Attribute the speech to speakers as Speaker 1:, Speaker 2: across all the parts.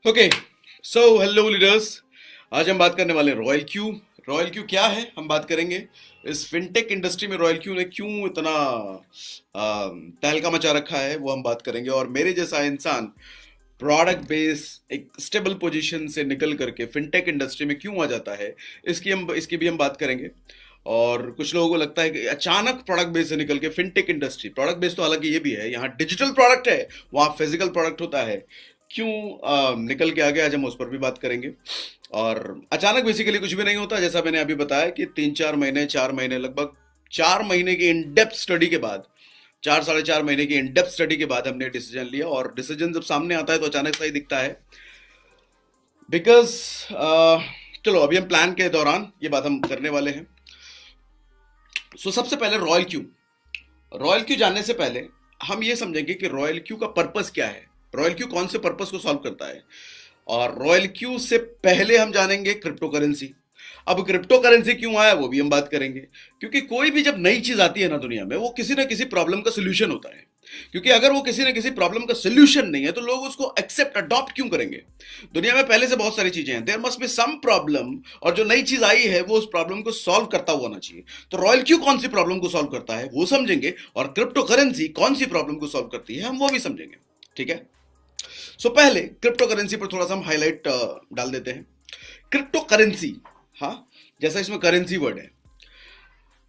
Speaker 1: Okay, so hello leaders. आज हम बात करने वाले हैं रॉयल क्यू। रॉयल क्यू क्या है हम बात करेंगे। इस फिनटेक इंडस्ट्री में रॉयल क्यू ने क्यों इतना तहलका मचा रखा है वो हम बात करेंगे। और मेरे जैसा इंसान प्रोडक्ट बेस एक स्टेबल पोजीशन से निकल करके फिनटेक इंडस्ट्री में क्यों आ जाता है, इसकी भी हम बात करेंगे। और कुछ लोगों को लगता है कि अचानक प्रोडक्ट बेस से निकल K fintech industry, product base तो हालांकि ये भी है, यहाँ डिजिटल प्रोडक्ट है, वहाँ फिजिकल प्रोडक्ट होता है, क्यों निकल के आ गया। आज हम उस पर भी बात करेंगे। और अचानक बेसिकली कुछ भी नहीं होता, जैसा मैंने अभी बताया कि 3-4 महीने 4 महीने लगभग 4 महीने की इन डेप्थ स्टडी के बाद, 4 साढ़े 4 महीने की इन डेप्थ स्टडी के बाद हमने डिसीजन लिया। और डिसीजन जब सामने आता है तो अचानक सा ही दिखता है, बिकॉज चलो अभी हम प्लान के दौरान ये बात हम करने वाले हैं। सबसे पहले रॉयल क्यू। रॉयल क्यू जानने से पहले हम ये समझेंगे कि रॉयल क्यू का पर्पस क्या है, रॉयल क्यू कौन से पर्पस को सॉल्व करता है। और रॉयल क्यू से पहले हम जानेंगे क्रिप्टो करेंसी। अब क्रिप्टो करेंसी क्यों आया वो भी हम बात करेंगे, क्योंकि कोई भी जब नई चीज आती है ना दुनिया में, वो किसी ना किसी प्रॉब्लम का सोल्यूशन होता है। क्योंकि अगर वो किसी ना किसी प्रॉब्लम का सोल्यूशन नहीं है तो लोग उसको एक्सेप्ट अडॉप्ट क्यों करेंगे। दुनिया में पहले से बहुत सारी चीजें हैं, there must be some problem, और जो नई चीज आई है वो उस प्रॉब्लम को सॉल्व करता हुआ होना चाहिए। तो रॉयल क्यू कौन सी प्रॉब्लम को सॉल्व करता है वो समझेंगे, और क्रिप्टो करेंसी कौन सी प्रॉब्लम को सॉल्व करती है हम वो भी समझेंगे। ठीक है। पहले क्रिप्टो करेंसी पर थोड़ा सा हम हाईलाइट डाल देते हैं। क्रिप्टो करेंसी, हाँ, जैसा इसमें करेंसी वर्ड है,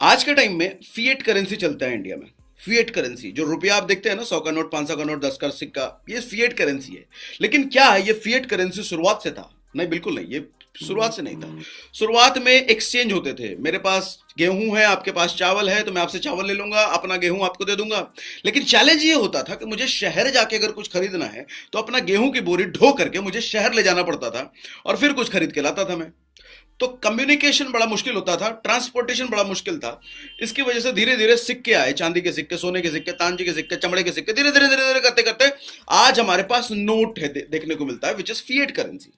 Speaker 1: आज के टाइम में फिएट करेंसी चलता है इंडिया में। फिएट करेंसी, जो रुपया आप देखते हैं ना, 100 का नोट, 500 का नोट, 10 का सिक्का, ये फिएट करेंसी है। लेकिन क्या है ये फिएट करेंसी शुरुआत से था? नहीं, बिल्कुल नहीं, ये शुरुआत से नहीं था। शुरुआत में एक्सचेंज होते थे, मेरे पास गेहूं है, आपके पास चावल है, तो मैं आपसे चावल ले लूंगा, अपना गेहूं आपको दे दूंगा। लेकिन चैलेंज ये होता था कि मुझे शहर जाके अगर कुछ खरीदना है तो अपना गेहूं की बोरी ढो करके मुझे शहर ले जाना पड़ता था, और फिर कुछ खरीद के लाता था मैं। तो कम्युनिकेशन बड़ा मुश्किल होता था, ट्रांसपोर्टेशन बड़ा मुश्किल था। इसकी वजह से धीरे धीरे सिक्के आए, चांदी के सिक्के, सोने के सिक्के, तांजे के सिक्के, चमड़े के सिक्के, धीरे धीरे धीरे धीरे करते करते आज हमारे पास नोट है, देखने को मिलता है, which is fiat currency.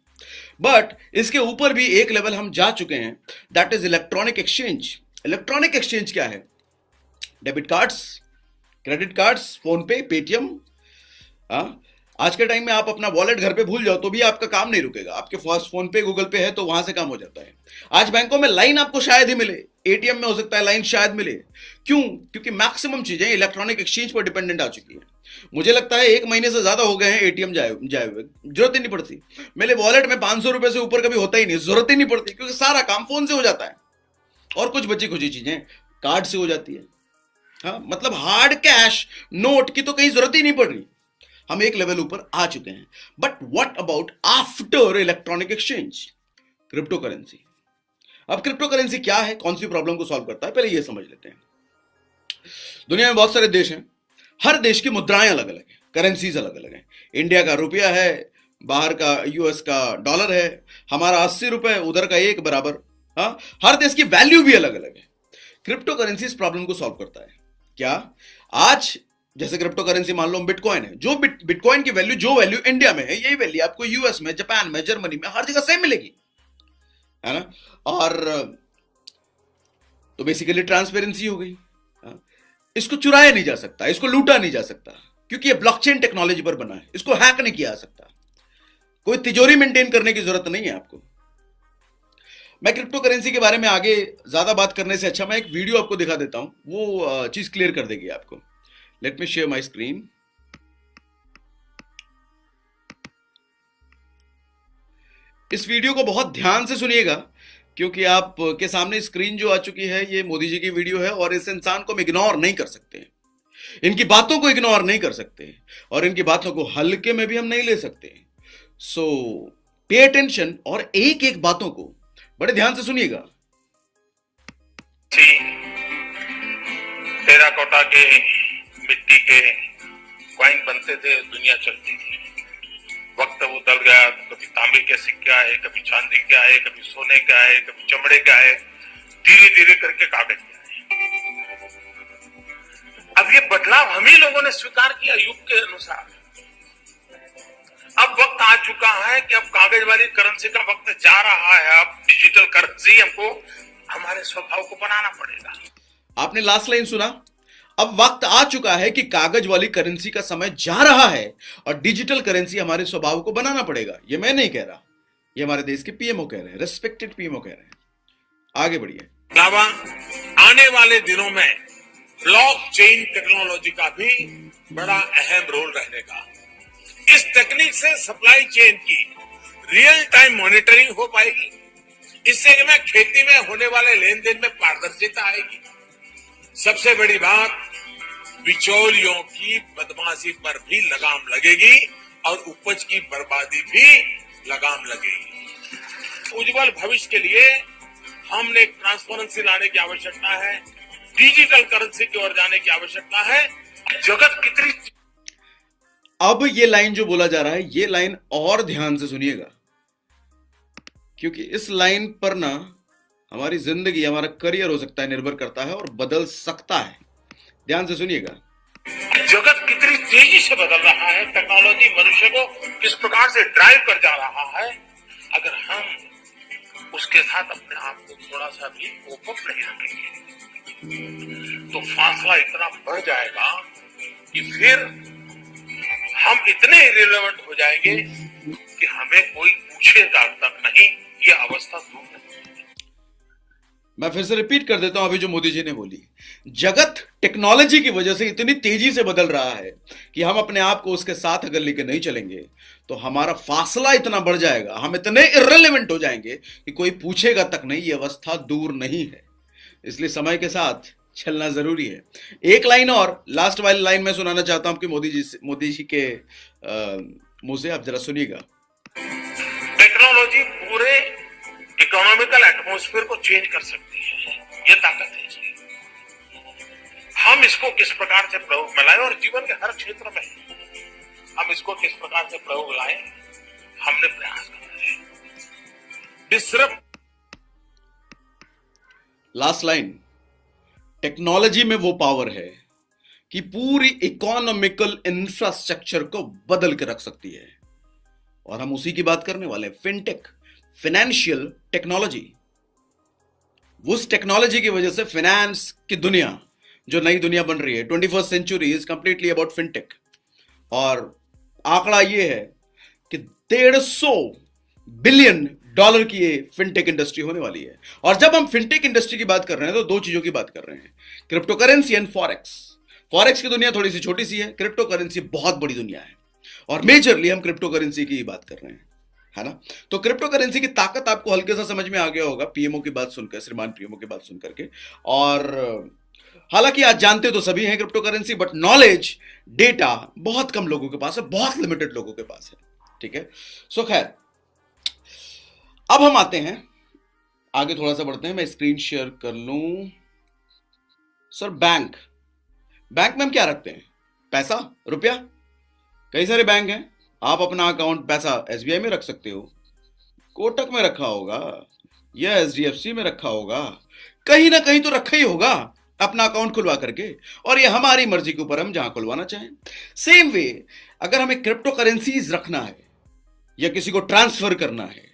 Speaker 1: But इसके ऊपर भी एक लेवल हम जा चुके हैं, that is electronic exchange. Electronic exchange क्या है? Debit cards, credit cards, phone पे, पेटीएम। आज के टाइम में आप अपना वॉलेट घर पे भूल जाओ तो भी आपका काम नहीं रुकेगा, आपके पास फोन पे, गूगल पे है तो वहां से काम हो जाता है। आज बैंकों में लाइन आपको शायद ही मिले, एटीएम में हो सकता है लाइन शायद मिले। क्यों? क्योंकि मैक्सिमम चीजें इलेक्ट्रॉनिक एक्सचेंज पर डिपेंडेंट आ चुकी है। मुझे लगता है 1 महीने से ज्यादा हो गए हैं एटीएम जाए जाए हुए, जरूरत ही नहीं पड़ती। मेरे वॉलेट में 500 रुपए से ऊपर कभी होता ही नहीं, जरूरत ही नहीं पड़ती, क्योंकि सारा काम फोन से हो जाता है। और कुछ बची खुची चीजें कार्ड से हो जाती है। हाँ, मतलब हार्ड कैश नोट की तो कहीं जरूरत ही नहीं पड़ रही, हम एक लेवल ऊपर आ चुके हैं। But what about after electronic exchange? Crypto currency. अब क्रिप्टो करेंसी क्या है, कौन सी प्रॉब्लम को सॉल्व करता है, पहले ये समझ लेते हैं। दुनिया में बहुत सारे देश हैं, हर देश की मुद्राएं अलग अलग हैं, करेंसीज अलग अलग हैं। इंडिया का रुपया है, बाहर का यूएस का डॉलर है, हमारा 80 रुपए, उधर का 1 बराबर। हाँ, हर देश की वैल्यू भी अलग अलग है। क्रिप्टो करेंसी इस प्रॉब्लम को सॉल्व करता है। क्या? आज जैसे क्रिप्टो करेंसी मान लो बिटकॉइन है, जो बिटकॉइन की वैल्यू, जो वैल्यू इंडिया में है, यही वैल्यू आपको यूएस में, जापान में, जर्मनी में, हर जगह सेम मिलेगी, है ना। और तो बेसिकली ट्रांसपेरेंसी हो गई। हाँ? इसको चुराया नहीं जा सकता, इसको लूटा नहीं जा सकता, क्योंकि ये ब्लॉकचेन टेक्नोलॉजी पर बना है, इसको हैक नहीं किया जा सकता। कोई तिजोरी मेंटेन करने की जरूरत नहीं है आपको। मैं क्रिप्टो करेंसी के बारे में आगे ज्यादा बात करने से अच्छा मैं एक वीडियो आपको दिखा देता हूं, वो चीज क्लियर कर देगी आपको। Let me share my screen. इस वीडियो को बहुत ध्यान से सुनिएगा, क्योंकि आप के सामने स्क्रीन जो आ चुकी है ये मोदी जी की वीडियो है, और इस इंसान को हम इग्नोर नहीं कर सकते, इनकी बातों को इग्नोर नहीं कर सकते, और इनकी बातों को हल्के में भी हम नहीं ले सकते। सो पे अटेंशन, और एक एक बातों को बड़े ध्यान से सुनिएगा।
Speaker 2: टेराकोटा के, मिट्टी के कॉइन बनते थे, दुनिया चलती थी। वक्त बदल गया, कभी तांबे के सिक्के आए, कभी चांदी के आए, कभी सोने के आए, कभी चमड़े के आए, धीरे धीरे करके कागज के आए। अब ये बदलाव हम ही लोगों ने स्वीकार किया युग के अनुसार। अब वक्त आ चुका है कि अब कागज वाली करेंसी का वक्त जा रहा है, अब डिजिटल करेंसी हमको हमारे स्वभाव को बनाना पड़ेगा।
Speaker 1: आपने लास्ट लाइन सुना? अब वक्त आ चुका है कि कागज वाली करेंसी का समय जा रहा है और डिजिटल करेंसी हमारे स्वभाव को बनाना पड़ेगा। ये मैं नहीं कह रहा, ये हमारे देश के पीएमओ कह रहे हैं, रेस्पेक्टेड पीएमओ कह रहे हैं। आगे बढ़िए।
Speaker 2: अलावा आने वाले दिनों में ब्लॉकचेन टेक्नोलॉजी का भी बड़ा अहम रोल रहने का। इस टेक्निक से सप्लाई चेन की रियल टाइम मॉनिटरिंग हो पाएगी। इससे में खेती में होने वाले लेन देन में पारदर्शिता आएगी। सबसे बड़ी बात, बिचौलियों की बदमाशी पर भी लगाम लगेगी और उपज की बर्बादी भी लगाम लगेगी। उज्जवल भविष्य के लिए हमने एक ट्रांसपेरेंसी लाने की आवश्यकता है, डिजिटल करेंसी की ओर जाने की आवश्यकता है। जगत कितनी,
Speaker 1: अब ये लाइन जो बोला जा रहा है, ये लाइन और ध्यान से सुनिएगा, क्योंकि इस लाइन पर ना हमारी जिंदगी, हमारा करियर हो सकता है, निर्भर करता है और बदल सकता है। ध्यान से सुनिएगा।
Speaker 2: जगत कितनी तेजी से बदल रहा है, टेक्नोलॉजी मनुष्य को किस प्रकार से ड्राइव कर जा रहा है। अगर हम उसके साथ अपने आप को थोड़ा सा भी कोप नहीं रखेंगे तो फासला इतना बढ़ जाएगा कि फिर हम इतने इरेलेवेंट हो जाएंगे कि हमें कोई पूछेगा तक नहीं। ये अवस्था दूर नहीं।
Speaker 1: मैं फिर से रिपीट कर देता हूं अभी जो मोदी जी ने बोली। जगत टेक्नोलॉजी की वजह से इतनी तेजी से बदल रहा है कि हम अपने आप को उसके साथ अगर लेके नहीं चलेंगे तो हमारा फासला इतना बढ़ जाएगा, हम इतने इर्रेलेवेंट हो जाएंगे कि कोई पूछेगा तक नहीं। ये अवस्था दूर नहीं है, इसलिए समय के साथ चलना जरूरी है। एक लाइन और, लास्ट वाली लाइन मैं सुनाना चाहता हूं आपके मोदी जी के मुंह से, आप जरा सुनिएगा।
Speaker 2: टेक्नोलॉजी पूरे इकोनॉमिकल एटमॉस्फेयर को चेंज कर सकती है, ये ताकत है इसकी। हम इसको किस प्रकार से प्रयोग में लाएं और जीवन के हर क्षेत्र में हम इसको किस प्रकार से प्रयोग लाएं, हमने प्रयास करना है। डिसरप्ट,
Speaker 1: लास्ट लाइन, टेक्नोलॉजी में वो पावर है कि पूरी इकोनॉमिकल इंफ्रास्ट्रक्चर को बदल के रख सकती है, और हम उसी की बात करने वाले हैं। Fintech, financial technology. उस टेक्नोलॉजी की वजह से फाइनेंस की दुनिया, जो नई दुनिया बन रही है, 21st century is completely about fintech. और आंकड़ा ये है कि $150 बिलियन की ये फिनटेक इंडस्ट्री होने वाली है। और जब हम फिनटेक इंडस्ट्री की बात कर रहे हैं तो दो चीजों की बात कर रहे हैं, crypto currency and forex. Forex की दुनिया थोड़ी सी छोटी सी है, क्रिप्टो करेंसी बहुत बड़ी दुनिया है, और मेजरली हम क्रिप्टो करेंसी की बात कर रहे हैं, है ना। तो क्रिप्टो करेंसी की ताकत आपको हल्के सा समझ में आ गया होगा पीएमओ की बात सुनकर, श्रीमान पीएमओ की बात सुनकर के। और हालांकि आज जानते तो सभी हैं crypto currency, but knowledge, data बहुत कम लोगों के पास है, बहुत लिमिटेड लोगों के पास है, ठीक है। सो खैर, अब हम आते हैं आगे, थोड़ा सा बढ़ते हैं। मैं स्क्रीन शेयर कर लूं। सर, बैंक में हम क्या रखते हैं? पैसा, रुपया। कई सारे बैंक हैं, आप अपना अकाउंट पैसा एसबीआई में रख सकते हो, कोटक में रखा होगा या एचडीएफसी में रखा होगा, कहीं ना कहीं तो रखा ही होगा अपना अकाउंट खुलवा करके, और ये हमारी मर्जी के ऊपर हम जहां खुलवाना चाहें। सेम वे, अगर हमें क्रिप्टो करेंसीज रखना है या किसी को ट्रांसफर करना है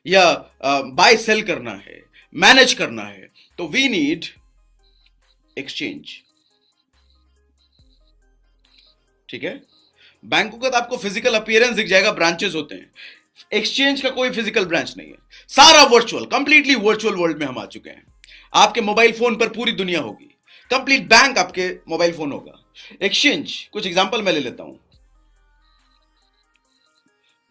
Speaker 1: या बाय सेल करना है, मैनेज करना है, तो वी नीड एक्सचेंज, ठीक है। बैंकों का तो आपको फिजिकल अपीयरेंस दिख जाएगा, ब्रांचेस होते हैं। एक्सचेंज का कोई फिजिकल ब्रांच नहीं है, सारा वर्चुअल, कंप्लीटली वर्चुअल वर्ल्ड में हम आ चुके हैं। आपके मोबाइल फोन पर पूरी दुनिया होगी, कंप्लीट बैंक आपके मोबाइल फोन होगा। एक्सचेंज, कुछ एग्जांपल मैं ले लेता हूं।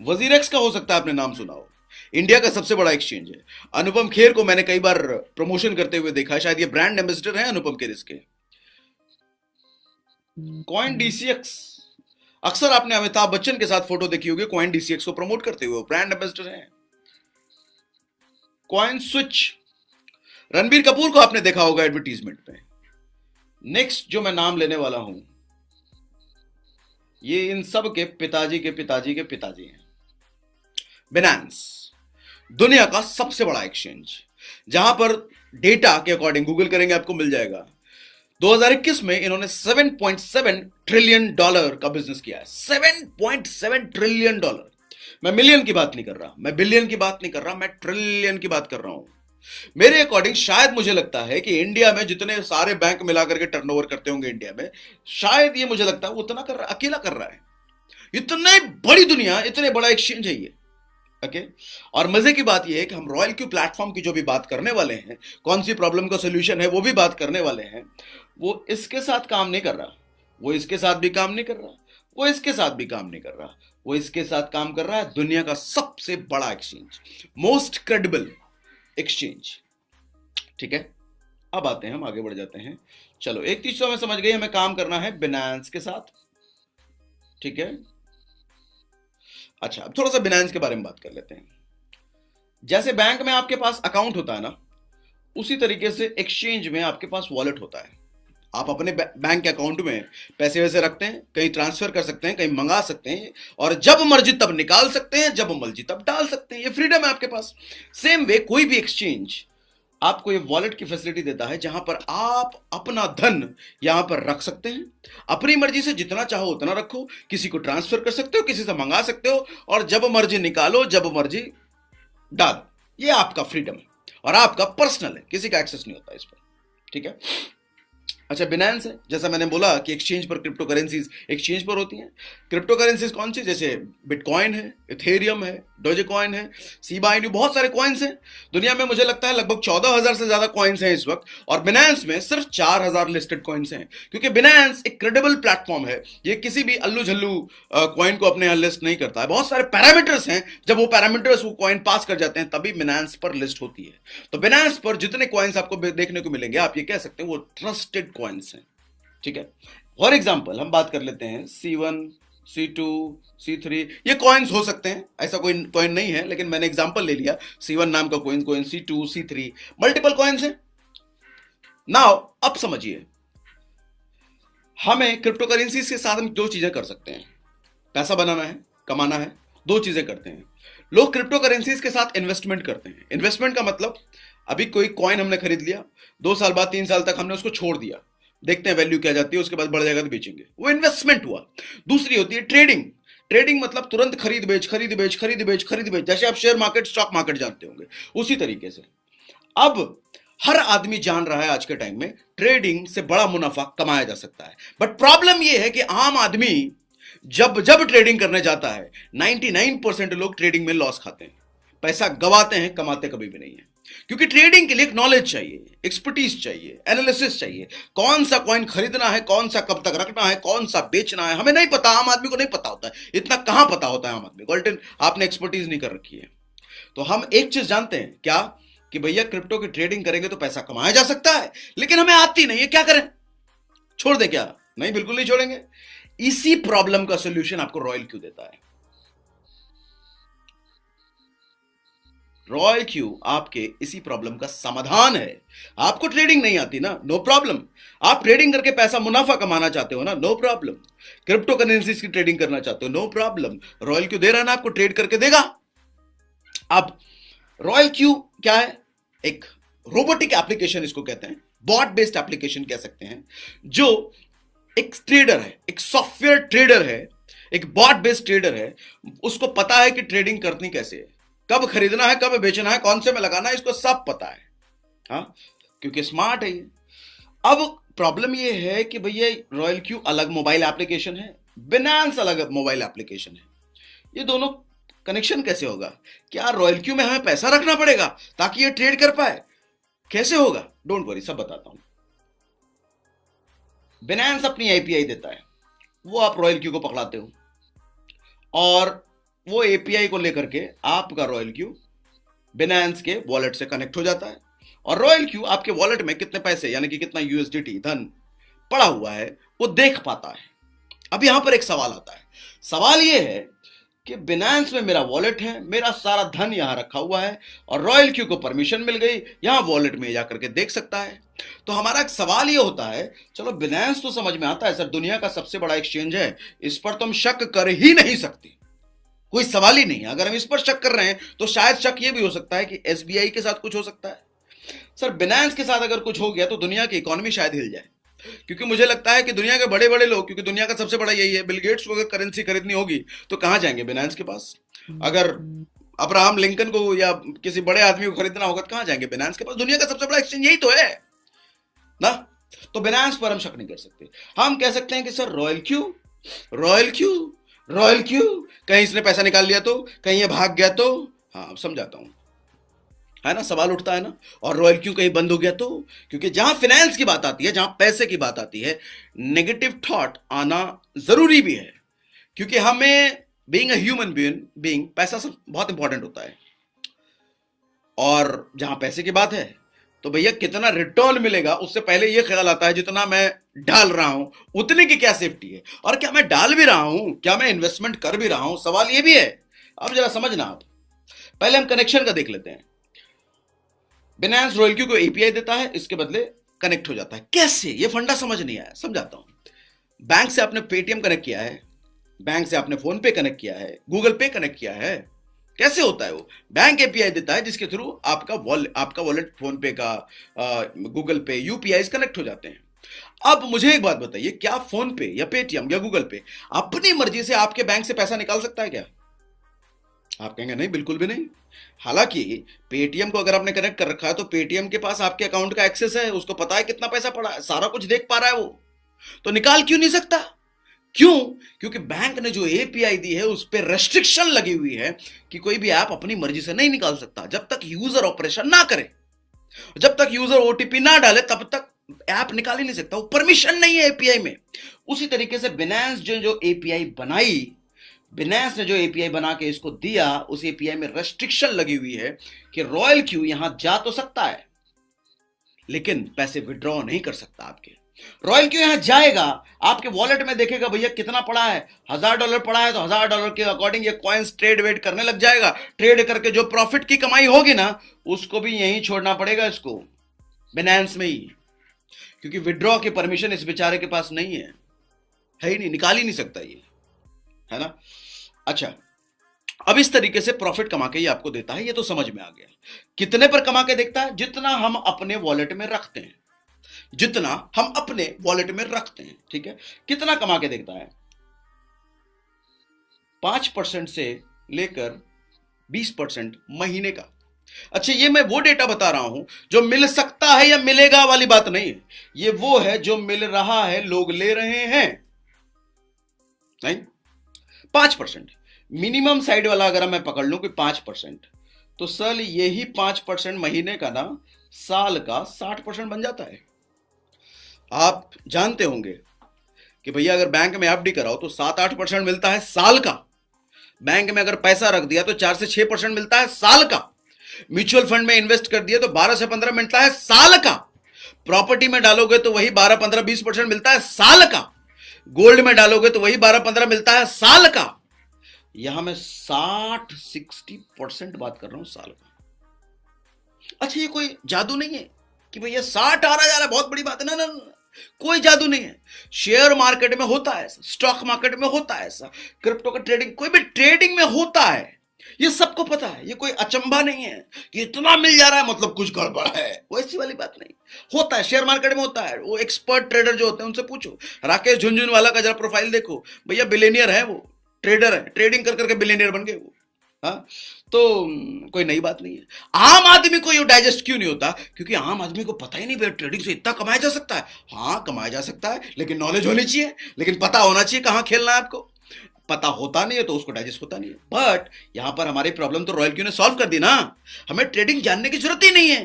Speaker 1: वजीरेक्स का हो सकता है आपने नाम सुना हो, इंडिया का सबसे बड़ा एक्सचेंज है। अनुपम खेर को मैंने कई बार प्रमोशन करते हुए देखा है, शायद ये ब्रांड एम्बेसडर है अनुपम खेर इसके। कॉइन डीसीएक्स, अक्सर आपने अमिताभ बच्चन के साथ फोटो देखी होगी कॉइन डीसीएक्स को प्रमोट करते हुए, ब्रांड एम्बेसडर हैं। कॉइन स्विच, रणबीर कपूर को आपने देखा होगा एडवर्टीजमेंट पे। नेक्स्ट जो मैं नाम लेने वाला हूं, ये इन सब के पिताजी के पिताजी के पिताजी हैं। बिनांस, दुनिया का सबसे बड़ा एक्सचेंज, जहां पर डेटा के अकॉर्डिंग गूगल करेंगे आपको मिल जाएगा। 2021 में इन्होंने $7.7 ट्रिलियन का बिजनेस किया है। $7.7 ट्रिलियन। मैं मिलियन की बात नहीं कर रहा, मैं बिलियन की बात नहीं कर रहा, मैं ट्रिलियन की बात कर रहा हूं। मेरे अकॉर्डिंग शायद मुझे लगता है कि इंडिया में जितने सारे बैंक मिला करके टर्नओवर करते होंगे इंडिया में, शायद ये मुझे लगता है वो उतना कर रहा, अकेला कर रहा है। इतनी बड़ी दुनिया, इतने बड़ा एक्सचेंज है ये। ओके। और मजे की बात यह है कि हम रॉयल क्यू प्लेटफॉर्म की जो भी बात करने वाले हैं, कौन सी प्रॉब्लम का सोल्यूशन है वो भी बात करने वाले हैं, वो इसके साथ काम नहीं कर रहा, वो इसके साथ भी काम नहीं कर रहा, वो इसके साथ भी काम नहीं कर रहा, वो इसके साथ काम कर रहा है दुनिया का सबसे बड़ा एक्सचेंज, मोस्ट क्रेडिबल एक्सचेंज। ठीक है, अब आते हैं, हम आगे बढ़ जाते हैं। चलो, एक चीज तो हमें समझ गई, हमें काम करना है बिनांस के साथ। ठीक है, अच्छा, अब थोड़ा सा बिनांस के बारे में बात कर लेते हैं। जैसे बैंक में आपके पास अकाउंट होता है ना, उसी तरीके से एक्सचेंज में आपके पास वॉलेट होता है। आप अपने बैंक के अकाउंट में पैसे वैसे रखते हैं, कहीं ट्रांसफर कर सकते हैं, कहीं मंगा सकते हैं, और जब मर्जी तब निकाल सकते हैं, जब मर्जी तब डाल सकते हैं। ये फ्रीडम है आपके पास। सेम वे कोई भी एक्सचेंज आपको ये वॉलेट की फैसिलिटी देता है, जहां पर आप अपना धन यहां पर रख सकते हैं, अपनी मर्जी से जितना चाहो उतना रखो, किसी को ट्रांसफर कर सकते हो, किसी से मंगा सकते हो, और जब मर्जी निकालो, जब मर्जी डालो। ये आपका फ्रीडम है और आपका पर्सनल है, किसी का एक्सेस नहीं होता इस पर। ठीक है, अच्छा, बिनांस है, जैसा मैंने बोला कि एक्सचेंज पर क्रिप्टो करेंसीज एक्सचेंज पर होती हैं। क्रिप्टो करेंसीज कौन सी? जैसे बिटकॉइन है, इथेरियम है, डोजेकॉइन है, सीबा इनू, बहुत सारे कॉइन्स हैं दुनिया में। मुझे लगता है लगभग 14,000 से ज्यादा कॉइन्स हैं इस वक्त, और बिनांस में सिर्फ 4,000 लिस्टेड कॉइन्स हैं, क्योंकि बिनांस एक क्रेडिबल प्लेटफॉर्म है। ये किसी भी अल्लू झल्लू कॉइन को अपने यहां लिस्ट नहीं करता है। बहुत सारे पैरामीटर्स हैं, जब वो पैरामीटर्स वो कॉइन पास कर जाते हैं तभी बिनांस पर लिस्ट होती है। तो बिनांस पर जितने कॉइन्स आपको देखने को मिलेंगे, आप ये कह सकते हैं वो ट्रस्टेड कॉइन्स हैं। ठीक है, फॉर एग्जाम्पल हम बात कर लेते हैं C1, C2, C3, ये कॉइन्स हो सकते हैं, ऐसा कोई कॉइन नहीं है, लेकिन मैंने एग्जाम्पल ले लिया। C1 नाम का coin, C2, C3, multiple coins हैं। नाउ अब समझिए, हमें क्रिप्टो करेंसीज के साथ हम दो चीजें कर सकते हैं। पैसा बनाना है, कमाना है, दो चीजें करते हैं लोग। क्रिप्टो करेंसीज के साथ इन्वेस्टमेंट करते हैं। इन्वेस्टमेंट का मतलब, अभी कोई कॉइन हमने खरीद लिया, 2 साल बाद, 3 साल तक हमने उसको छोड़ दिया, देखते हैं वैल्यू क्या जाती है, उसके बाद बढ़ जाएगा तो बेचेंगे, वो इन्वेस्टमेंट हुआ। दूसरी होती है ट्रेडिंग। ट्रेडिंग मतलब तुरंत खरीद बेच, खरीद बेच, खरीद बेच, खरीद बेच, जैसे आप शेयर मार्केट, स्टॉक मार्केट जानते होंगे, उसी तरीके से। अब हर आदमी जान रहा है आज के टाइम में ट्रेडिंग से बड़ा मुनाफा कमाया जा सकता है, बट प्रॉब्लम यह है कि आम आदमी जब जब ट्रेडिंग करने जाता है, 99% लोग ट्रेडिंग में लॉस खाते हैं, पैसा गवाते हैं, कमाते कभी भी नहीं है। क्योंकि ट्रेडिंग के लिए एक नॉलेज चाहिए, एक्सपर्टीज चाहिए, एनालिसिस चाहिए। कौन सा कॉइन खरीदना है, कौन सा कब तक रखना है, कौन सा बेचना है, हमें नहीं पता, आम आदमी को नहीं पता होता है। इतना कहां पता होता है आम आदमी को? अल्टन आपने एक्सपर्टीज नहीं कर रखी है। तो हम एक चीज जानते हैं, क्या? कि भैया क्रिप्टो की ट्रेडिंग करेंगे तो पैसा कमाया जा सकता है, लेकिन हमें आती नहीं है, क्या करें? छोड़ दे क्या? नहीं, बिल्कुल नहीं छोड़ेंगे। इसी प्रॉब्लम का सोल्यूशन आपको रॉयल क्यू देता है। रॉयल क्यू आपके इसी प्रॉब्लम का समाधान है। आपको ट्रेडिंग नहीं आती ना, नो प्रॉब्लम। आप ट्रेडिंग करके पैसा मुनाफा कमाना चाहते हो ना, नो प्रॉब्लम। क्रिप्टो करेंसीज की ट्रेडिंग करना चाहते हो, नो प्रॉब्लम। रॉयल क्यू दे रहा है ना, आपको ट्रेड करके देगा। अब रॉयल क्यू क्या है? एक रोबोटिक एप्लीकेशन इसको कहते हैं, बॉट बेस्ड एप्लीकेशन कह सकते हैं, जो एक ट्रेडर है, एक सॉफ्टवेयर ट्रेडर है, एक बॉट बेस्ड ट्रेडर है। उसको पता है कि ट्रेडिंग करनी कैसे है, कब खरीदना है, कब बेचना है, कौन से में लगाना है, इसको सब पता है। हाँ, क्योंकि स्मार्ट है ये। अब प्रॉब्लम ये है कि भैया रॉयल क्यू अलग मोबाइल एप्लीकेशन है, बिनांस अलग मोबाइल एप्लीकेशन है। ये दोनों कनेक्शन कैसे होगा? क्या रॉयल क्यू में हमें पैसा रखना पड़ेगा ताकि ये ट्रेड कर पाए? कैसे होगा? डोंट वरी, सब बताता हूं। बिनांस अपनी एपीआई देता है, वो आप रॉयल क्यू को पकड़ाते हो, और वो एपीआई को लेकर के आपका रॉयल क्यू बिनांस के वॉलेट से कनेक्ट हो जाता है, और रॉयल क्यू आपके वॉलेट में कितने पैसे, यानी कि कितना यूएसडीटी धन पड़ा हुआ है, वो देख पाता है। अब यहां पर एक सवाल आता है। सवाल ये है कि बिनांस में मेरा वॉलेट है, मेरा सारा धन यहां रखा हुआ है, और रॉयल क्यू को परमिशन मिल गई, यहां वॉलेट में जाकर के देख सकता है। तो हमारा एक सवाल ये होता है, चलो बिनांस तो समझ में आता है सर, दुनिया का सबसे बड़ा एक्सचेंज है, इस पर तो हम शक कर ही नहीं सकते, कोई सवाल ही नहीं है। अगर हम इस पर शक कर रहे हैं तो शायद शक ये भी हो सकता है कि एसबीआई के साथ कुछ हो सकता है। सर, बिनांस के साथ अगर कुछ हो गया तो दुनिया की इकोनॉमी शायद हिल जाए, क्योंकि मुझे लगता है कि दुनिया के बड़े बड़े लोग, क्योंकि दुनिया का सबसे बड़ा यही है, बिल गेट्स को अगर करेंसी खरीदनी होगी तो कहां जाएंगे? बिनांस के पास। अगर अब्राहम लिंकन को या किसी बड़े आदमी को खरीदना होगा तो कहां जाएंगे? बिनांस के पास। दुनिया का सबसे बड़ा एक्सचेंज यही तो है ना। तो बिनांस पर हम शक नहीं कर सकते। हम कह सकते हैं कि sir royal Q, royal Q, royal Q, कहीं इसने पैसा निकाल लिया तो, कहीं ये भाग गया तो। हाँ अब समझाता हूं, है ना, सवाल उठता है ना। और रॉयल क्यू कहीं बंद हो गया तो, क्योंकि जहां फाइनेंस की बात आती है, जहां पैसे की बात आती है, नेगेटिव थॉट आना जरूरी भी है। क्योंकि हमें बीइंग अ ह्यूमन बीइंग पैसा सब बहुत इंपॉर्टेंट होता है। और जहां पैसे की बात है तो भैया कितना रिटर्न मिलेगा उससे पहले यह ख्याल आता है जितना मैं डाल रहा हूं उतने की क्या सेफ्टी है, और क्या मैं डाल भी रहा हूं, क्या मैं इन्वेस्टमेंट कर भी रहा हूं, सवाल यह भी है। अब जरा समझना आप, पहले हम कनेक्शन का देख लेते हैं। बिनांस रॉयल क्यू को एपीआई देता है, इसके बदले कनेक्ट हो जाता है। कैसे? ये फंडा समझ नहीं आया, समझाता हूं। बैंक से आपने पेटीएम कनेक्ट किया है, बैंक से आपने फोन पे कनेक्ट किया है, गूगल पे कनेक्ट किया है। कैसे होता है वो? बैंक एपीआई देता है जिसके थ्रू आपका वॉलेट, फोन पे का, गूगल पे, यूपीआई कनेक्ट हो जाते हैं। अब मुझे एक बात बताइए, क्या फोन पे या पेटीएम या गूगल पे अपनी मर्जी से आपके बैंक से पैसा निकाल सकता है क्या? आप कहेंगे नहीं, बिल्कुल भी नहीं। हालांकि पेटीएम को अगर आपने कनेक्ट कर रखा है तो पेटीएम के पास आपके अकाउंट का एक्सेस है, उसको पता है कितना पैसा पड़ा है, सारा कुछ देख पा रहा है वो। तो निकाल क्यों नहीं सकता? क्यों? क्योंकि बैंक ने जो एपीआई दी है उस पर रेस्ट्रिक्शन लगी हुई है कि कोई भी ऐप अपनी मर्जी से नहीं निकाल सकता जब तक यूजर ऑपरेशन ना करे, जब तक यूजर ओटीपी ना डाले तब तक ऐप निकाल ही नहीं सकता, वो परमिशन नहीं है एपीआई में। उसी तरीके से बिनांस जो एपीआई बनाई, बिनांस ने जो एपीआई बना के इसको दिया, उस एपीआई में रेस्ट्रिक्शन लगी हुई है कि रॉयल क्यू यहां जा तो सकता है लेकिन पैसे विड्रॉ नहीं कर सकता आपके। रॉयल क्यू यहां जाएगा, आपके वॉलेट में देखेगा भैया कितना पड़ा है, $1000 पड़ा है, तो $1000 के अकॉर्डिंग ये कॉइन्स ट्रेड वेट करने लग जाएगा। ट्रेड करके जो प्रॉफिट की कमाई होगी ना उसको भी यहीं छोड़ना पड़ेगा इसको, बिनांस में ही। क्योंकि विड्रॉ की परमिशन इस बेचारे के पास नहीं है ही नहीं, निकाल ही नहीं सकता ये, है ना। अच्छा, अब इस तरीके से प्रॉफिट कमा के ये आपको देता है, ये तो समझ में आ गया। कितने पर कमा के देखता है? जितना हम अपने वॉलेट में रखते हैं, जितना हम अपने वॉलेट में रखते हैं, ठीक है। कितना कमा के देखता है? 5% से लेकर 20% महीने का। अच्छा, ये मैं वो डेटा बता रहा हूं जो मिल सकता है या मिलेगा वाली बात नहीं है, ये वो है जो मिल रहा है, लोग ले रहे हैं। नहीं, 5% मिनिमम साइड वाला अगर मैं पकड़ लूं कि 5%, तो सर यही 5% महीने का ना साल का 60% बन जाता है। आप जानते होंगे कि भैया अगर बैंक में एफडी कराओ तो 7-8% मिलता है साल का। बैंक में अगर पैसा रख दिया तो 4 से 6% मिलता है साल का। म्यूचुअल फंड में इन्वेस्ट कर दिया तो 12 से 15 मिलता है साल का। प्रॉपर्टी में डालोगे तो वही 12, 15, 20% मिलता है साल का। गोल्ड में डालोगे तो वही 12, 15 मिलता है साल का। यहां मैं 60 बात कर रहा हूं साल का। अच्छा, ये कोई जादू नहीं है कि भैया 60 आ रहा जा रहा है, बहुत बड़ी बात है। ना, कोई जादू नहीं है। शेयर मार्केट में होता है ऐसा, स्टॉक मार्केट में होता है ऐसा, क्रिप्टो का ट्रेडिंग, कोई भी ट्रेडिंग में होता है, ये सबको पता है। ये कोई अचंभा नहीं है कि इतना मिल जा रहा है मतलब कुछ गड़बड़ है, वैसी वाली बात नहीं। होता है, शेयर मार्केट में होता है। वो एक्सपर्ट ट्रेडर जो होते हैं उनसे पूछो, राकेश झुनझुनवाला का जरा प्रोफाइल देखो, भैया बिलियनियर है वो, ट्रेडर है, ट्रेडिंग कर करके बिलियनियर बन गए वो। हाँ, तो कोई नई बात नहीं है। आम आदमी को ये डाइजेस्ट क्यों नहीं होता? क्योंकि आम आदमी को पता ही नहीं भैया ट्रेडिंग से इतना कमाया जा सकता है। हाँ, कमाया जा सकता है, लेकिन नॉलेज होनी चाहिए, लेकिन पता होना चाहिए कहां खेलना है आपको। पता होता नहीं है तो उसको डाइजेस्ट होता नहीं है। बट यहां पर हमारी प्रॉब्लम तो रॉयल क्यू ने सॉल्व कर दी ना। हमें ट्रेडिंग जानने की जरूरत ही नहीं है,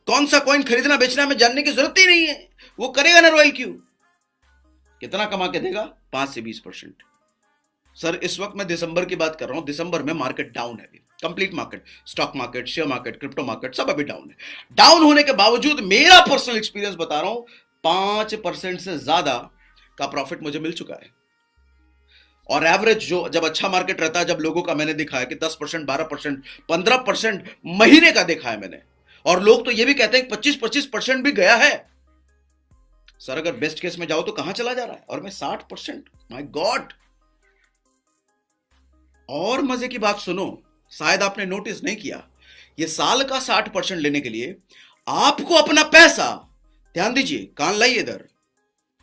Speaker 1: कौन सा कॉइन खरीदना बेचना हमें जानने की जरूरत ही नहीं है, वो करेगा ना रॉयल क्यू। कितना कमा के देगा? 5 से 20%। सर इस वक्त मैं दिसंबर की बात कर रहा हूं, दिसंबर में मार्केट डाउन है अभी, complete market, stock market, share market, crypto market सब अभी डाउन है। डाउन होने के बावजूद मेरा पर्सनल एक्सपीरियंस बता रहा हूं, 5% से ज्यादा का प्रॉफिट मुझे मिल चुका है। और एवरेज जो जब अच्छा मार्केट रहता है, जब लोगों का मैंने देखा है कि 10%, 12%, 15% महीने का देखा है मैंने। और लोग तो ये भी कहते हैं 25% भी गया है। सर अगर बेस्ट केस में जाओ तो कहां चला जा रहा है, और मैं 60%, माय गॉड। और मजे की बात सुनो, शायद आपने नोटिस नहीं किया, ये साल का 60% लेने के लिए आपको अपना पैसा, ध्यान दीजिए, कान लाइए इधर,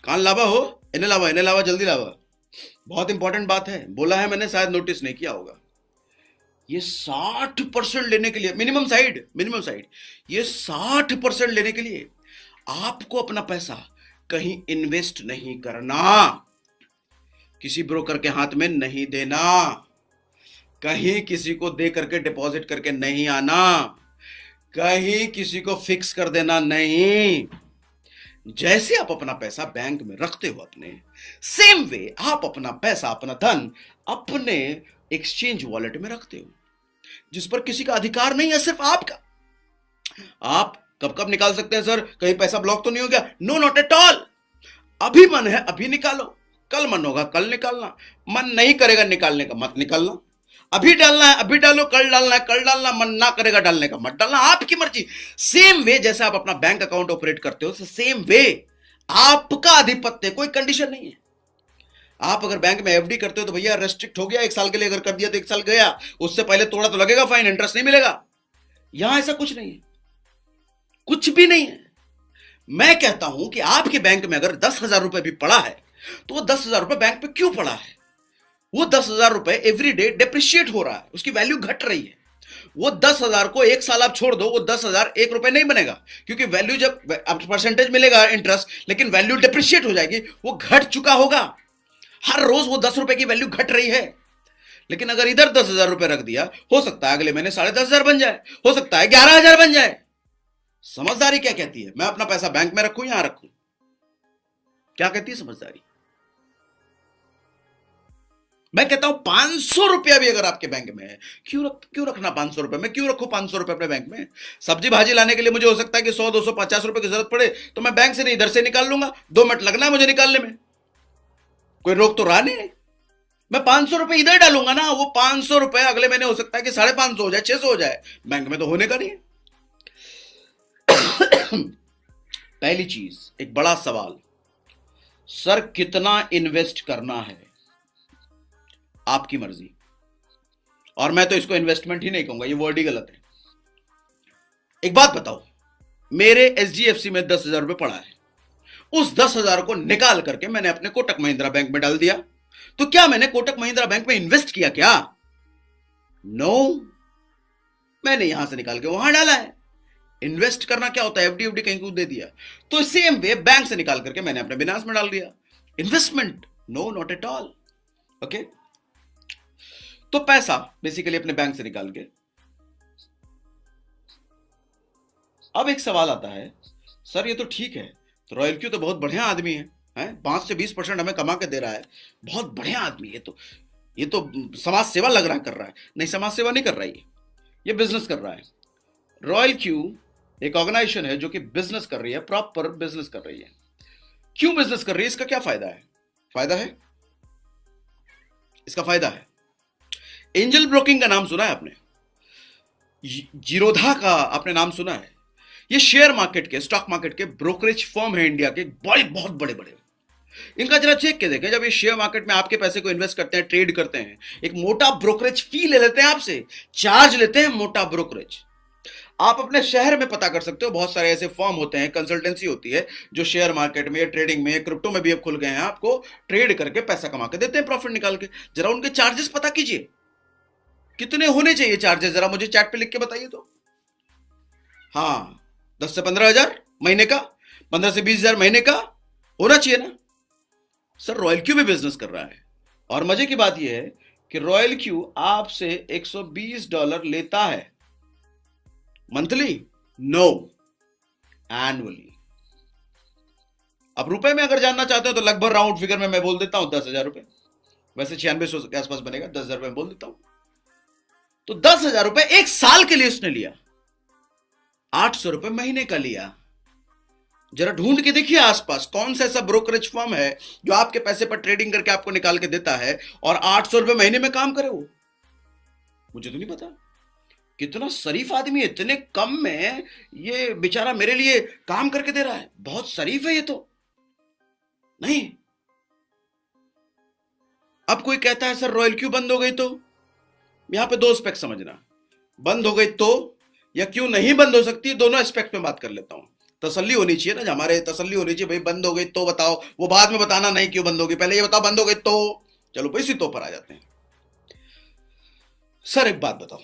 Speaker 1: कान लावा हो, इन्हें लावा, इन्हें लावा, जल्दी लावा, बहुत इंपॉर्टेंट बात है, बोला है मैंने, शायद नोटिस नहीं किया होगा। ये 60% लेने के लिए, मिनिमम साइड, ये 60% लेने के लिए आपको अपना पैसा कहीं इन्वेस्ट नहीं करना, किसी ब्रोकर के हाथ में नहीं देना, कहीं किसी को दे करके डिपॉजिट करके नहीं आना, कहीं किसी को फिक्स कर देना नहीं। जैसे आप अपना पैसा बैंक में रखते हो अपने, सेम वे आप अपना पैसा, अपना धन अपने एक्सचेंज वॉलेट में रखते हो, जिस पर किसी का अधिकार नहीं है, सिर्फ आपका। आप कब कब निकाल सकते हैं सर, कहीं पैसा ब्लॉक तो नहीं हो गया? No, not at all. अभी मन है अभी निकालो, कल मन होगा कल निकालना, मन नहीं करेगा निकालने का मत निकालना। अभी डालना है अभी डालो, कल डालना है कल डालना, मन ना करेगा डालने का मत डालना, आपकी मर्जी। सेम वे जैसे आप अपना बैंक अकाउंट ऑपरेट करते हो, सेम वे आपका आधिपत्य, कोई कंडीशन नहीं है। आप अगर बैंक में एफडी करते हो तो भैया रेस्ट्रिक्ट हो गया, 1 साल के लिए अगर कर दिया तो 1 साल गया, उससे पहले तोड़ा तो लगेगा फाइन, इंटरेस्ट नहीं मिलेगा। यहां ऐसा कुछ नहीं है, कुछ भी नहीं है। मैं कहता हूं कि आपके बैंक में अगर 10,000 रुपए भी पड़ा है तो वो 10,000 रुपए बैंक पे क्यों पड़ा है? वो 10,000 रुपए एवरी डे डिप्रिशिएट हो रहा है, उसकी वैल्यू घट रही है। वो 10,000 को 1 साल आप छोड़ दो, वो 10,000 1 रुपए नहीं बनेगा, क्योंकि वैल्यू जब परसेंटेज मिलेगा इंटरेस्ट, लेकिन वैल्यू डिप्रिशिएट हो जाएगी, वो घट चुका होगा। हर रोज वो 10 रुपए की वैल्यू घट रही है। लेकिन अगर इधर 10,000 रुपए रख दिया, हो सकता है अगले महीने 10,500 बन जाए, हो सकता है 11,000 बन जाए। समझदारी क्या कहती है? मैं अपना पैसा बैंक में रखूं, यहां रखूं? क्या कहती है समझदारी? मैं कहता हूं 500 रुपया भी अगर आपके बैंक में है, क्यों रखना 500 रुपए? मैं क्यों रखूं 500 रुपए अपने बैंक में? सब्जी भाजी लाने के लिए मुझे हो सकता है कि 100 250 रुपए की जरूरत पड़े, तो मैं बैंक से नहीं इधर से निकाल लूंगा, 2 मिनट लगना है मुझे निकालने में, कोई रोक तो रहा नहीं। मैं 500 रुपए इधर डालूंगा ना, वो 500 रुपए अगले महीने हो सकता है कि 550 हो जाए, 600 हो जाए, बैंक में तो होने का नहीं है। पहली चीज, एक बड़ा सवाल, सर कितना इन्वेस्ट करना है? आपकी मर्जी। और मैं तो इसको इन्वेस्टमेंट ही नहीं कहूंगा, ये वर्ड ही गलत है। एक बात बताओ, मेरे एचडीएफसी में 10,000 रुपए पड़ा है, उस 10,000 को निकाल करके मैंने अपने कोटक महिंद्रा बैंक में डाल दिया, तो क्या मैंने कोटक महिंद्रा बैंक में इन्वेस्ट किया क्या? नो, मैंने यहां से निकाल के वहां डाला है। इन्वेस्ट करना क्या होता है? एफडी कहीं को दे दिया। तो सेम वे बैंक से निकाल करके मैंने अपने बिनास में डाल दिया। Investment? No, not at all. Okay, तो पैसा बेसिकली अपने बैंक से निकाल के। अब एक सवाल आता है, सर ये तो ठीक है, तो रॉयल क्यू तो बहुत बढ़िया आदमी है, 5 से 20% हमें कमा के दे रहा है, बहुत बढ़िया आदमी है, ये तो समाज सेवा लग रहा कर रहा है। नहीं, समाज सेवा नहीं कर रहा है, ये बिजनेस कर रहा है। रॉयल क्यू एक ऑर्गेनाइजेशन है जो कि बिजनेस कर रही है, प्रॉपर बिजनेस कर रही है। क्यों बिजनेस कर रही है? इसका क्या फायदा है? इसका फायदा है, एंजल ब्रोकिंग का नाम सुना है आपने? जीरोधा का आपने नाम सुना है? ये शेयर मार्केट के, स्टॉक मार्केट के ब्रोकरेज फर्म है इंडिया के, बहुत बड़े बड़े। इनका जरा चेक के देखें, जब ये शेयर मार्केट में आपके पैसे को इन्वेस्ट करते हैं, ट्रेड करते हैं, एक मोटा ब्रोकरेज फी ले लेते हैं आपसे, चार्ज लेते हैं, मोटा ब्रोकरेज। आप अपने शहर में पता कर सकते हो, बहुत सारे ऐसे फर्म होते हैं, कंसल्टेंसी होती है, जो शेयर मार्केट में, ट्रेडिंग में, क्रिप्टो में भी अब खुल गए हैं, आपको ट्रेड करके पैसा कमा के देते हैं, प्रॉफिट निकाल के। जरा उनके चार्जेस पता कीजिए, कितने होने चाहिए चार्जेस, जरा मुझे चैट पे लिख के बताइए तो। हाँ, 10 से 15,000 महीने का, 15 से 20,000 महीने का होना चाहिए ना। सर रॉयल क्यू भी बिजनेस कर रहा है, और मजे की बात यह है कि रॉयल क्यू आपसे $120 लेता है मंथली, नो, एनुअली। अब रुपए में अगर जानना चाहते हो तो लगभग राउंड फिगर में मैं बोल देता हूं 10,000 रुपए, वैसे 9600 के आसपास बनेगा, 10,000 रुपए बोल देता हूं। तो 10,000 रुपए 1 साल के लिए उसने लिया, 800 रुपए महीने का लिया। जरा ढूंढ के देखिए आसपास कौन सा ऐसा ब्रोकरेज फर्म है जो आपके पैसे पर ट्रेडिंग करके आपको निकाल के देता है और 800 रुपए महीने में काम करे। वो मुझे तो नहीं पता। कितना शरीफ आदमी है, इतने कम में ये बेचारा मेरे लिए काम करके दे रहा है, बहुत शरीफ है ये तो। नहीं, अब कोई कहता है सर रॉयल क्यू बंद हो गई, तो यहां पे 2 एस्पेक्ट समझना, बंद हो गई तो या क्यों नहीं बंद हो सकती, दोनों एस्पेक्ट में बात कर लेता हूं। तसल्ली होनी चाहिए ना, हमारे तसल्ली होनी चाहिए, भाई बंद हो गई तो बताओ, वो बाद में बताना नहीं क्यों बंद होगी, पहले ये बताओ बंद हो गई तो। चलो भाई इसी तो पर आ जाते हैं। सर एक बात बताओ,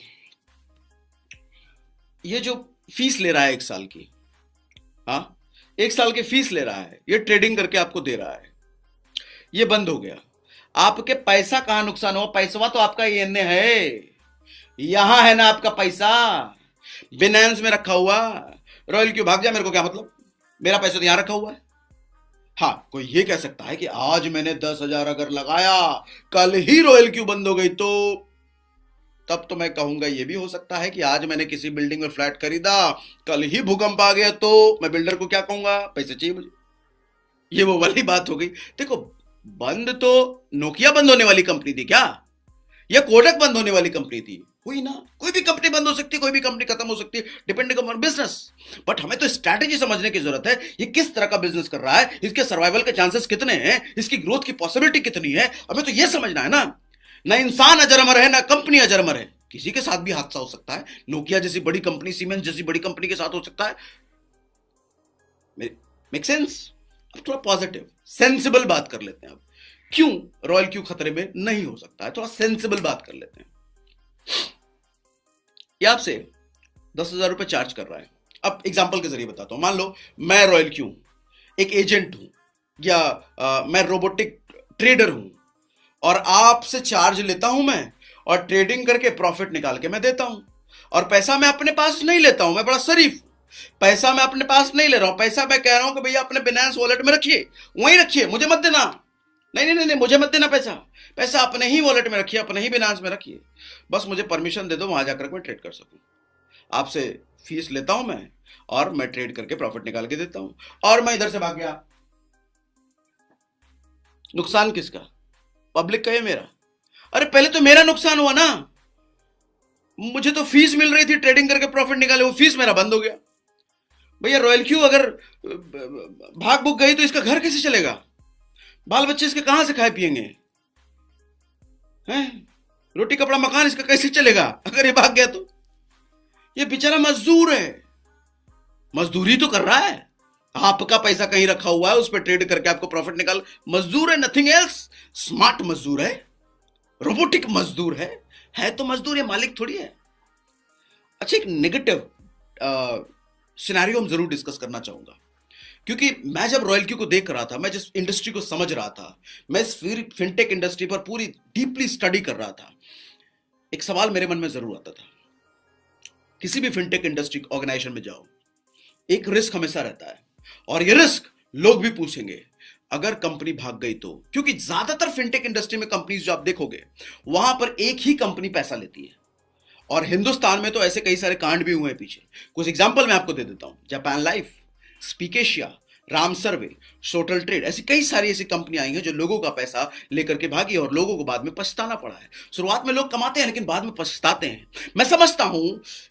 Speaker 1: ये जो फीस ले रहा है 1 साल की, हाँ 1 साल की फीस ले रहा है, ये ट्रेडिंग करके आपको दे रहा है, ये बंद हो गया, आपके पैसा कहां नुकसान हुआ? पैसा तो आपका ये है, यहां है ना आपका पैसा, बिनेंस में रखा हुआ। रॉयल क्यों भाग जाए, मेरे को क्या मतलब, मेरा पैसा तो यहां रखा हुआ है। हाँ कोई ये कह सकता है कि आज मैंने 10,000 अगर लगाया, कल ही रॉयल क्यू बंद हो गई, तो तब तो मैं कहूंगा ये भी हो सकता है कि आज मैंने किसी बिल्डिंग में फ्लैट खरीदा, कल ही भूकंप आ गया, तो मैं बिल्डर को क्या कहूंगा, पैसे चाहिए मुझे। ये वो वाली बात हो गई। देखो बंद तो नोकिया बंद होने वाली कंपनी थी क्या, या कोडक बंद होने वाली कंपनी थी? हुई ना, कोई भी कंपनी बंद हो सकती है, कोई भी कंपनी खत्म हो सकती है, डिपेंडिंग अपॉन बिजनेस। बट हमें तो स्ट्रैटेजी समझने की जरूरत है, ये किस तरह का बिजनेस कर रहा है, इसके सर्वाइवल के चांसेस कितने हैं, इसकी ग्रोथ की पॉसिबिलिटी कितनी है, हमें तो ये समझना है ना। ना इंसान अजर अमर है, ना कंपनी अजर अमर है, किसी के साथ भी हादसा हो सकता है। नोकिया जैसी बड़ी कंपनी, सीमेंस जैसी बड़ी कंपनी के साथ हो सकता है। Make sense? अब थोड़ा पॉजिटिव सेंसिबल बात कर लेते हैं। अब क्यों रॉयल क्यू खतरे में नहीं हो सकता है, थोड़ा सेंसिबल बात कर लेते हैं। ये आपसे 10,000 रुपए चार्ज कर रहा है। अब एग्जांपल के जरिए बताता हूं, मान लो मैं रॉयल क्यू एक एजेंट हूं, या मैं रोबोटिक ट्रेडर हूं, और आपसे चार्ज लेता हूं मैं, और ट्रेडिंग करके प्रॉफिट निकाल के मैं देता हूं। और पैसा मैं अपने पास नहीं लेता हूं, मैं बड़ा शरीफ हूं, पैसा मैं अपने पास नहीं ले रहा हूं, पैसा मैं कह रहा हूं कि भैया अपने बिनेंस वॉलेट में रखिए, वहीं रखिए, मुझे मत देना। नहीं नहीं नहीं नहीं, मुझे मत देना पैसा, पैसा अपने ही वॉलेट में रखिए, अपने ही बिनेंस में रखिए, बस मुझे परमिशन दे दो, वहां जाकर मैं ट्रेड कर सकूं। आपसे फीस लेता हूं मैं, और मैं ट्रेड करके प्रॉफिट निकाल के देता हूं, और मैं इधर से भाग गया, नुकसान किसका? पब्लिक का या मेरा? अरे पहले तो मेरा नुकसान हुआ ना, मुझे तो फीस मिल रही थी, ट्रेडिंग करके प्रॉफिट निकाले, वो फीस मेरा बंद हो गया। भैया रॉयल क्यू अगर भाग भुग गई तो इसका घर कैसे चलेगा, बाल बच्चे इसके कहां से खाए पिएंगे हैं? रोटी कपड़ा मकान इसका कैसे चलेगा अगर ये भाग गया तो? ये बेचारा मजदूर है, मजदूरी तो कर रहा है, आपका पैसा कहीं रखा हुआ है, उस पर ट्रेड करके आपको प्रॉफिट निकाल, मजदूर है, नथिंग एल्स। स्मार्ट मजदूर है, रोबोटिक मजदूर है तो मजदूर, है मालिक थोड़ी है। अच्छा एक नेगेटिव सिनेरियो हम जरूर डिस्कस करना चाहूंगा, क्योंकि मैं जब रॉयल क्यू को देख रहा था, मैं जिस इंडस्ट्री को समझ रहा था, मैं इस फिनटेक इंडस्ट्री पर पूरी डीपली स्टडी कर रहा था, एक सवाल मेरे मन में जरूर आता था। किसी भी फिनटेक इंडस्ट्री ऑर्गेनाइजेशन में जाओ, एक रिस्क हमेशा रहता है, और ये रिस्क लोग भी पूछेंगे अगर कंपनी भाग गई तो। क्योंकि ज्यादातर फिनटेक इंडस्ट्री में कंपनीज जो आप देखोगे, वहां पर एक ही कंपनी पैसा लेती है, और हिंदुस्तान में तो ऐसे कई सारे कांड भी हुए हैं पीछे। कुछ एग्जांपल मैं आपको दे देता हूं, जापान लाइफ, स्पीकेशिया, राम सर्वे, सोटल ट्रेड, ऐसी कई सारी ऐसी कंपनियां आई हैं जो लोगों का पैसा लेकर के भागी, और लोगों को बाद में पछताना पड़ा है। शुरुआत में लोग कमाते हैं लेकिन बाद में पछताते हैं। मैं समझता हूं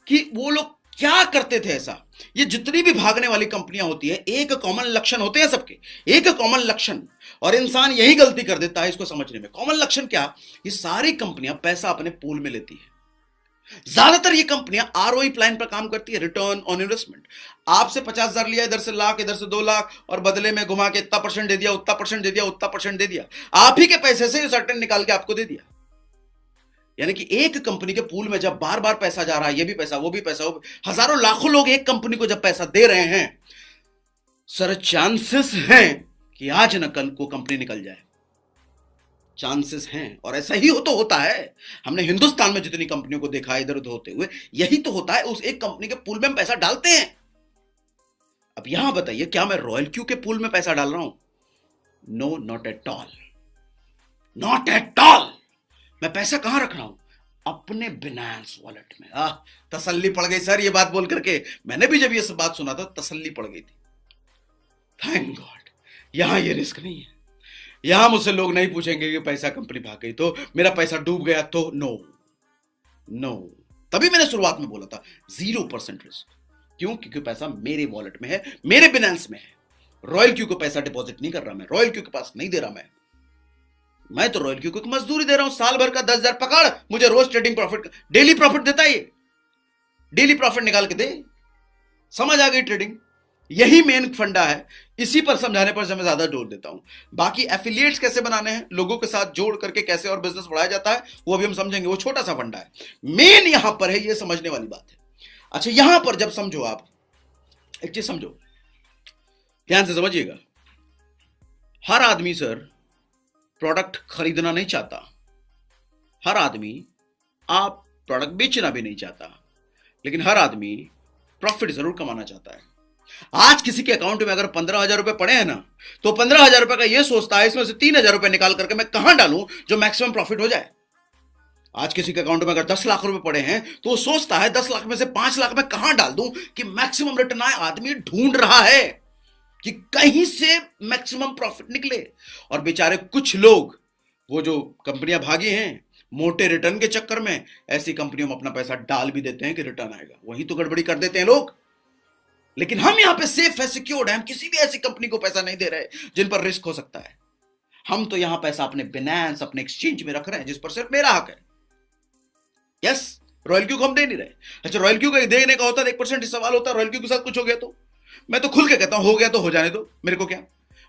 Speaker 1: कि वो लोग क्या करते थे ऐसा। ये जितनी भी भागने वाली कंपनियां होती है, एक कॉमन लक्षण होते हैं सबके, एक कॉमन लक्षण, और इंसान यही गलती कर देता है इसको समझने में। कॉमन लक्षण क्या? ये सारी कंपनियां पैसा अपने पूल में लेती है। ज्यादातर ये कंपनियां आरओई प्लान पर काम करती है, रिटर्न ऑन इन्वेस्टमेंट। आपसे 50,000 लिया, इधर से लाख, इधर से 2 लाख, और बदले में घुमा के इतना परसेंट दे दिया, उतना परसेंट दे दिया, उतना परसेंट दे दिया, आप ही के पैसे से सर्टेन निकाल के आपको दे दिया। यानी कि एक कंपनी के पूल में जब बार बार पैसा जा रहा है, ये भी पैसा, वो भी पैसा, वो भी, हजारों लाखों लोग एक कंपनी को जब पैसा दे रहे हैं, सर चांसेस हैं कि आज न कल को कंपनी निकल जाए, चांसेस हैं। और ऐसा ही हो तो होता है, हमने हिंदुस्तान में जितनी कंपनियों को देखा है इधर उधर होते हुए, यही तो होता है, उस एक कंपनी के पूल में हम पैसा डालते हैं। अब यहां बताइए, क्या मैं रॉयल क्यू के पूल में पैसा डाल रहा हूं? No, not at all, not at all. मैं पैसा कहां रख रहा हूं? अपने बिनेंस वॉलेट में। तसल्ली पड़ गई सर ये बात बोल करके, मैंने भी जब ये सब बात सुना था तसल्ली पड़ गई थी। थैंक गॉड, यहां ये रिस्क नहीं है, यहां मुझसे लोग नहीं पूछेंगे कि पैसा कंपनी भाग गई तो, मेरा पैसा डूब गया तो, नो नो। तभी मैंने शुरुआत में बोला था 0% रिस्क। क्यों? क्योंकि पैसा मेरे वॉलेट में है, मेरे बिनेंस में है। रॉयल क्यू को पैसा डिपॉजिट नहीं कर रहा मैं, रॉयल क्यू के पास नहीं दे रहा मैं तो रॉयल क्यू को मजदूरी दे रहा हूं, साल भर का 10,000 पकड़, मुझे रोज ट्रेडिंग प्रॉफिट, डेली प्रॉफिट देता है, ये डेली प्रॉफिट निकाल के दे। समझ आ गई ट्रेडिंग? यही मेन फंडा है इसी पर समझाने पर मैं ज्यादा जोर देता हूं। बाकी एफिलिएट्स कैसे बनाने हैं, लोगों के साथ जोड़ करके कैसे और बिजनेस बढ़ाया जाता है, वो अभी हम समझेंगे, वो छोटा सा फंडा है। मेन यहां पर है, ये समझने वाली बात है। अच्छा, यहां पर जब समझो, आप एक चीज समझो, ध्यान से समझिएगा। हर आदमी सर प्रोडक्ट खरीदना नहीं चाहता, हर आदमी आप प्रोडक्ट बेचना भी नहीं चाहता, लेकिन हर आदमी प्रॉफिट जरूर कमाना चाहता है। आज किसी के अकाउंट में अगर 15,000 रुपए पड़े हैं ना, तो 15,000 रुपए का यह सोचता है इसमें से 3,000 रुपए निकाल करके मैं कहां डालूं जो मैक्सिमम प्रॉफिट हो जाए। आज किसी के अकाउंट में अगर 10 लाख रुपए पड़े हैं, तो वो सोचता है 10 लाख में से 5 लाख में कहां डाल दूं कि मैक्सिमम रिटर्न आए। आदमी ढूंढ रहा है कि कहीं से मैक्सिमम प्रॉफिट निकले। और बेचारे कुछ लोग, वो जो कंपनियां भागी हैं मोटे रिटर्न के चक्कर में, ऐसी कंपनियों में अपना पैसा डाल भी देते हैं कि रिटर्न आएगा, वही तो गड़बड़ी कर देते हैं लोग। लेकिन हम यहां पे सेफ है, सिक्योर्ड है, हम किसी भी ऐसी कंपनी को पैसा नहीं दे रहे जिन पर रिस्क हो सकता है। हम तो यहां पैसा अपने बिनेंस, अपने एक्सचेंज में रख रहे हैं, जिस पर सिर्फ मेरा हक है। यस, रॉयल क्यू को हम दे नहीं रहे। अच्छा, रॉयल क्यू का देने का होता है 1% सवाल होता है, रॉयल क्यू के साथ कुछ हो गया तो मैं तो खुल के कहता हूं, हो गया तो हो जाने दो, मेरे को क्या,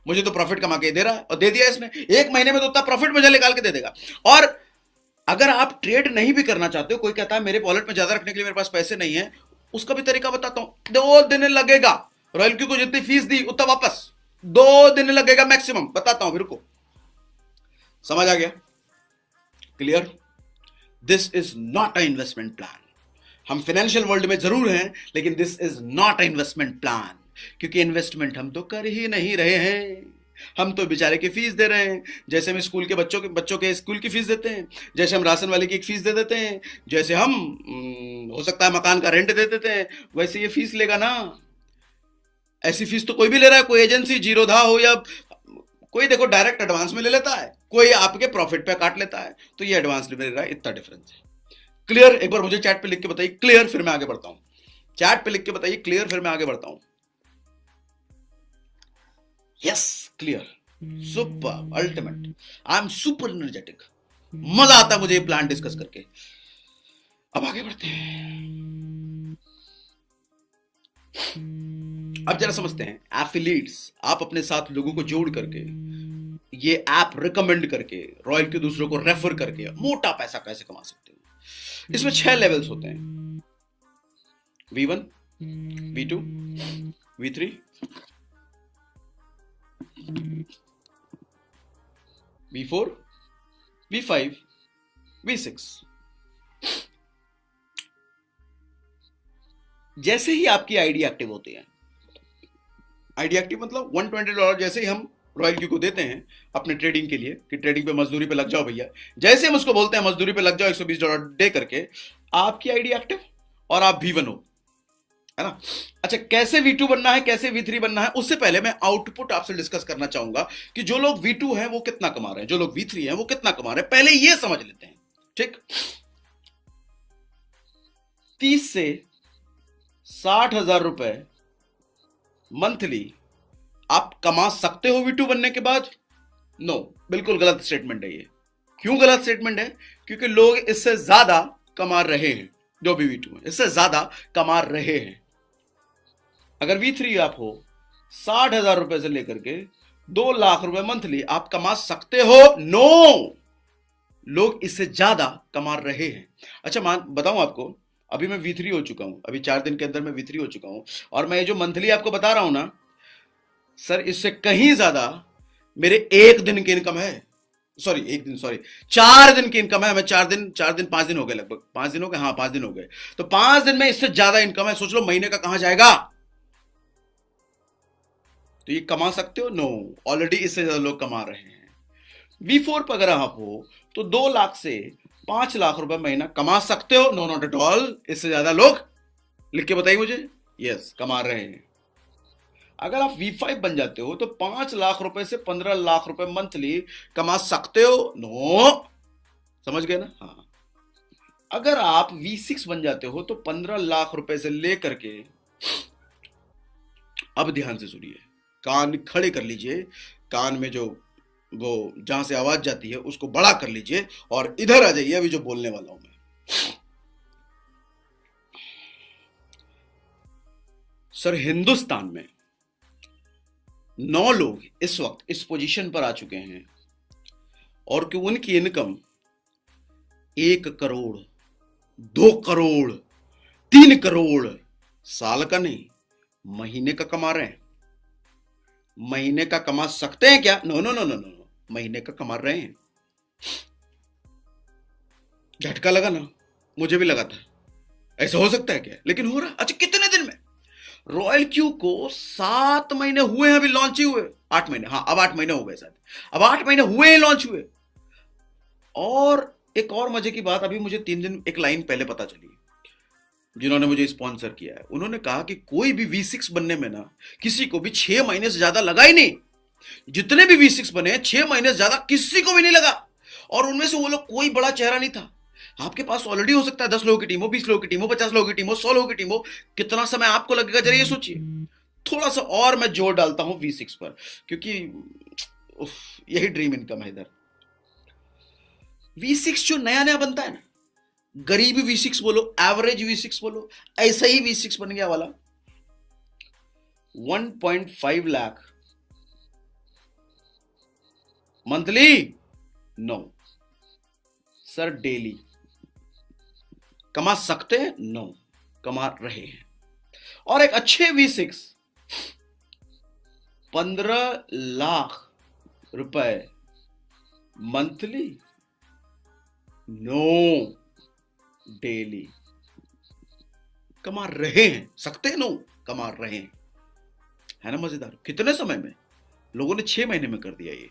Speaker 1: मुझे तो प्रॉफिट कमा के दे रहा है, और दे दिया इसने, 1 महीने में तो उतना प्रॉफिट मुझे निकाल के दे देगा। और अगर आप ट्रेड नहीं भी करना चाहते हो, कोई कहता है मेरे वॉलेट में ज्यादा रखने के लिए मेरे पास पैसे नहीं है, उसका भी तरीका बताता हूं। 2 दिन लगेगा, रॉयल क्यू को जितनी फीस दी उतना वापस 2 दिन लगेगा मैक्सिमम, बताता हूं, रुको। समझ आ गया? Clear? This is not a investment plan. हम फाइनेंशियल वर्ल्ड में जरूर हैं, लेकिन this is not a investment plan, क्योंकि इन्वेस्टमेंट हम तो कर ही नहीं रहे हैं। हम तो बेचारे की फीस दे रहे हैं, जैसे हम स्कूल के बच्चों के स्कूल की फीस देते हैं, जैसे हम राशन वाले की एक फीस दे देते हैं, जैसे हम हो सकता है मकान का रेंट दे देते हैं, वैसे ये फीस लेगा ना। ऐसी फीस तो कोई भी ले रहा है, कोई एजेंसी जीरोधा हो या कोई, देखो डायरेक्ट एडवांस में ले लेता है, कोई आपके प्रॉफिट पे काट लेता है, तो ये एडवांस ले रहा है, इतना डिफरेंस है। क्लियर? एक बार मुझे चैट पे लिख के बताइए क्लियर, फिर मैं आगे बढ़ता हूं। चैट पे लिख के बताइए क्लियर, फिर मैं आगे बढ़ता हूं। Yes, clear, super, ultimate, I am super energetic, मजा आता है मुझे ये प्लान डिस्कस करके। अब आगे बढ़ते हैं। अब जरा समझते हैं एफिलिएट्स, आप अपने साथ लोगों को जोड़ करके, ये ऐप रिकमेंड करके, रॉयल के दूसरों को रेफर करके मोटा पैसा कैसे कमा सकते हो। इसमें 6 लेवल्स होते हैं, V1, V2, V3, V4, V5, V6। जैसे ही आपकी आईडी एक्टिव होती है, आईडी एक्टिव मतलब $120 जैसे ही हम रॉयल क्यू को देते हैं अपने ट्रेडिंग के लिए, कि ट्रेडिंग पे मजदूरी पे लग जाओ भैया, जैसे हम उसको बोलते हैं मजदूरी पे लग जाओ $120 दे करके, आपकी आईडी एक्टिव और आप V1 हो, है ना। अच्छा, कैसे V2 बनना है, कैसे V3 बनना है, उससे पहले मैं आउटपुट आपसे डिस्कस करना चाहूंगा कि जो लोग V2 हैं वो कितना कमा रहे हैं, जो लोग V3 हैं वो कितना कमा रहे हैं, पहले ये समझ लेते हैं। ठीक, 30 से 60,000 रुपए मंथली आप कमा सकते हो V2 बनने के बाद? नो, बिल्कुल गलत स्टेटमेंट है ये। क्यों गलत स्टेटमेंट है? क्योंकि लोग इससे ज्यादा कमा रहे हैं, जो भी V2 है इससे ज्यादा कमा रहे हैं। अगर V3 आप हो, 60,000 रुपए से लेकर के 2 लाख रुपए मंथली आप कमा सकते हो? नो, लोग इससे ज्यादा कमा रहे हैं। अच्छा, बताऊं आपको, अभी मैं V3 हो चुका हूं, अभी 4 दिन के अंदर मैं V3 हो चुका हूं, और मैं ये जो मंथली आपको बता रहा हूं ना सर, इससे कहीं ज्यादा मेरे 1 दिन की इनकम है। सॉरी, 1 दिन, सॉरी, 4 दिन की इनकम है। मैं 4 दिन 5 दिन हो गए, लगभग 5 दिन हो गए, हाँ 5 दिन हो गए, तो 5 दिन में इससे ज्यादा इनकम है। सोच लो महीने का कहां जाएगा। तो ये कमा सकते हो? नो, ऑलरेडी इससे ज्यादा लोग कमा रहे हैं। V4 पर अगर आप हो तो 2 लाख से 5 लाख रुपए महीना कमा सकते हो? नो, नॉट एट ऑल, इससे ज्यादा लोग, लिख के बताइए मुझे, यस, कमा रहे हैं। अगर आप V5 बन जाते हो तो 5 लाख रुपए से 15 लाख रुपए मंथली कमा सकते हो? नो, समझ गए ना? हाँ। अगर आप V6 बन जाते हो तो 15 लाख रुपए से लेकर के, अब ध्यान से सुनिए, कान खड़े कर लीजिए, कान में जो वो जहां से आवाज जाती है उसको बड़ा कर लीजिए और इधर आ जाइए, अभी जो बोलने वाला हूं मैं। सर, हिंदुस्तान में 9 लोग इस वक्त इस पोजीशन पर आ चुके हैं और कि उनकी इनकम 1 करोड़, 2 करोड़, 3 करोड़ साल का नहीं, महीने का कमा रहे हैं। महीने का कमा सकते हैं क्या? No no no no no, महीने का कमा रहे हैं। झटका लगा ना, मुझे भी लगा था ऐसा हो सकता है क्या, लेकिन हो रहा। अच्छा, कितने दिन में? रॉयल क्यू को 7 महीने हुए हैं अभी लॉन्च ही हुए, 8 महीने, हाँ अब 8 महीने हो गए शायद, अब 8 महीने हुए हैं लॉन्च हुए। और एक और मजे की बात, अभी मुझे 3 दिन एक लाइन पहले पता चली, जिन्होंने मुझे स्पॉन्सर किया है, उन्होंने कहा कि कोई भी V6 बनने में ना किसी को भी 6 महीने से ज्यादा लगा ही नहीं। जितने भी V6 बने 6 महीने से ज्यादा किसी को भी नहीं लगा। और उनमें से वो लोग कोई बड़ा चेहरा नहीं था। आपके पास ऑलरेडी हो सकता है 10 लोगों की टीम हो, 20 लोगों की टीम हो, 50 लोगों की टीम हो, 100 लोगों की टीम हो, कितना समय आपको लगेगा जरा ये सोचिए। थोड़ा सा और मैं जोर डालता हूं V6 पर, क्योंकि उफ, यही ड्रीम इनकम है इधर। V6 जो नया नया बनता है ना, गरीब V6 बोलो, एवरेज V6 बोलो, ऐसा ही V6 बन गया वाला। 1.5 lakh monthly, no sir, daily कमा सकते हैं, नो कमा रहे हैं। और एक अच्छे V6 15 लाख रुपए मंथली, नो डेली कमा रहे हैं। सकते हैं, नो कमा रहे हैं, है ना मजेदार। कितने समय में? लोगों ने 6 महीने में कर दिया ये,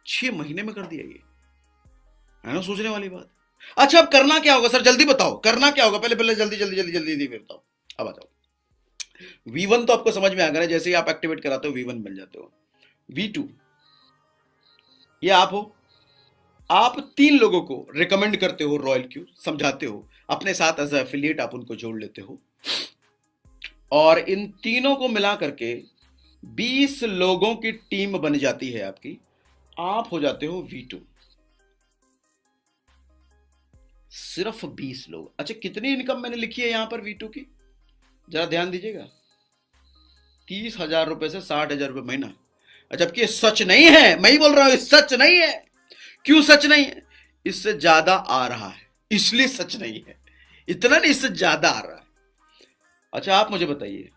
Speaker 1: 6 महीने में कर दिया ये, है ना सोचने वाली बात। अच्छा, अब करना क्या होगा सर, जल्दी बताओ, करना क्या होगा? पहले जल्दी जल्दी जल्दी जल्दी जल्दी बताओ। अब आ जाओ। V1 तो आपको समझ में आ गया, जैसे ही आप एक्टिवेट कराते हो V1 बन जाते हो। V2 ये आप हो, आप 3 लोगों को रिकमेंड करते हो रॉयल क्यू, समझाते हो अपने साथ एज एफिलिएट, आप उनको जोड़ लेते हो और इन तीनों को मिला करके 20 लोगों की टीम बन जाती है आपकी। आप हो जाते हो V2, सिर्फ 20 लोग। अच्छा, कितनी इनकम मैंने लिखी है यहां पर V2 की, जरा ध्यान दीजिएगा। 30,000 रुपए से 60,000 रुपए महीना। जबकि ये सच नहीं है, मैं ही बोल रहा हूं, ये सच नहीं है। क्यों सच नहीं है? इससे ज्यादा आ रहा है, इसलिए सच नहीं है। इतना नहीं, इससे ज्यादा आ रहा है। अच्छा, आप मुझे बताइए,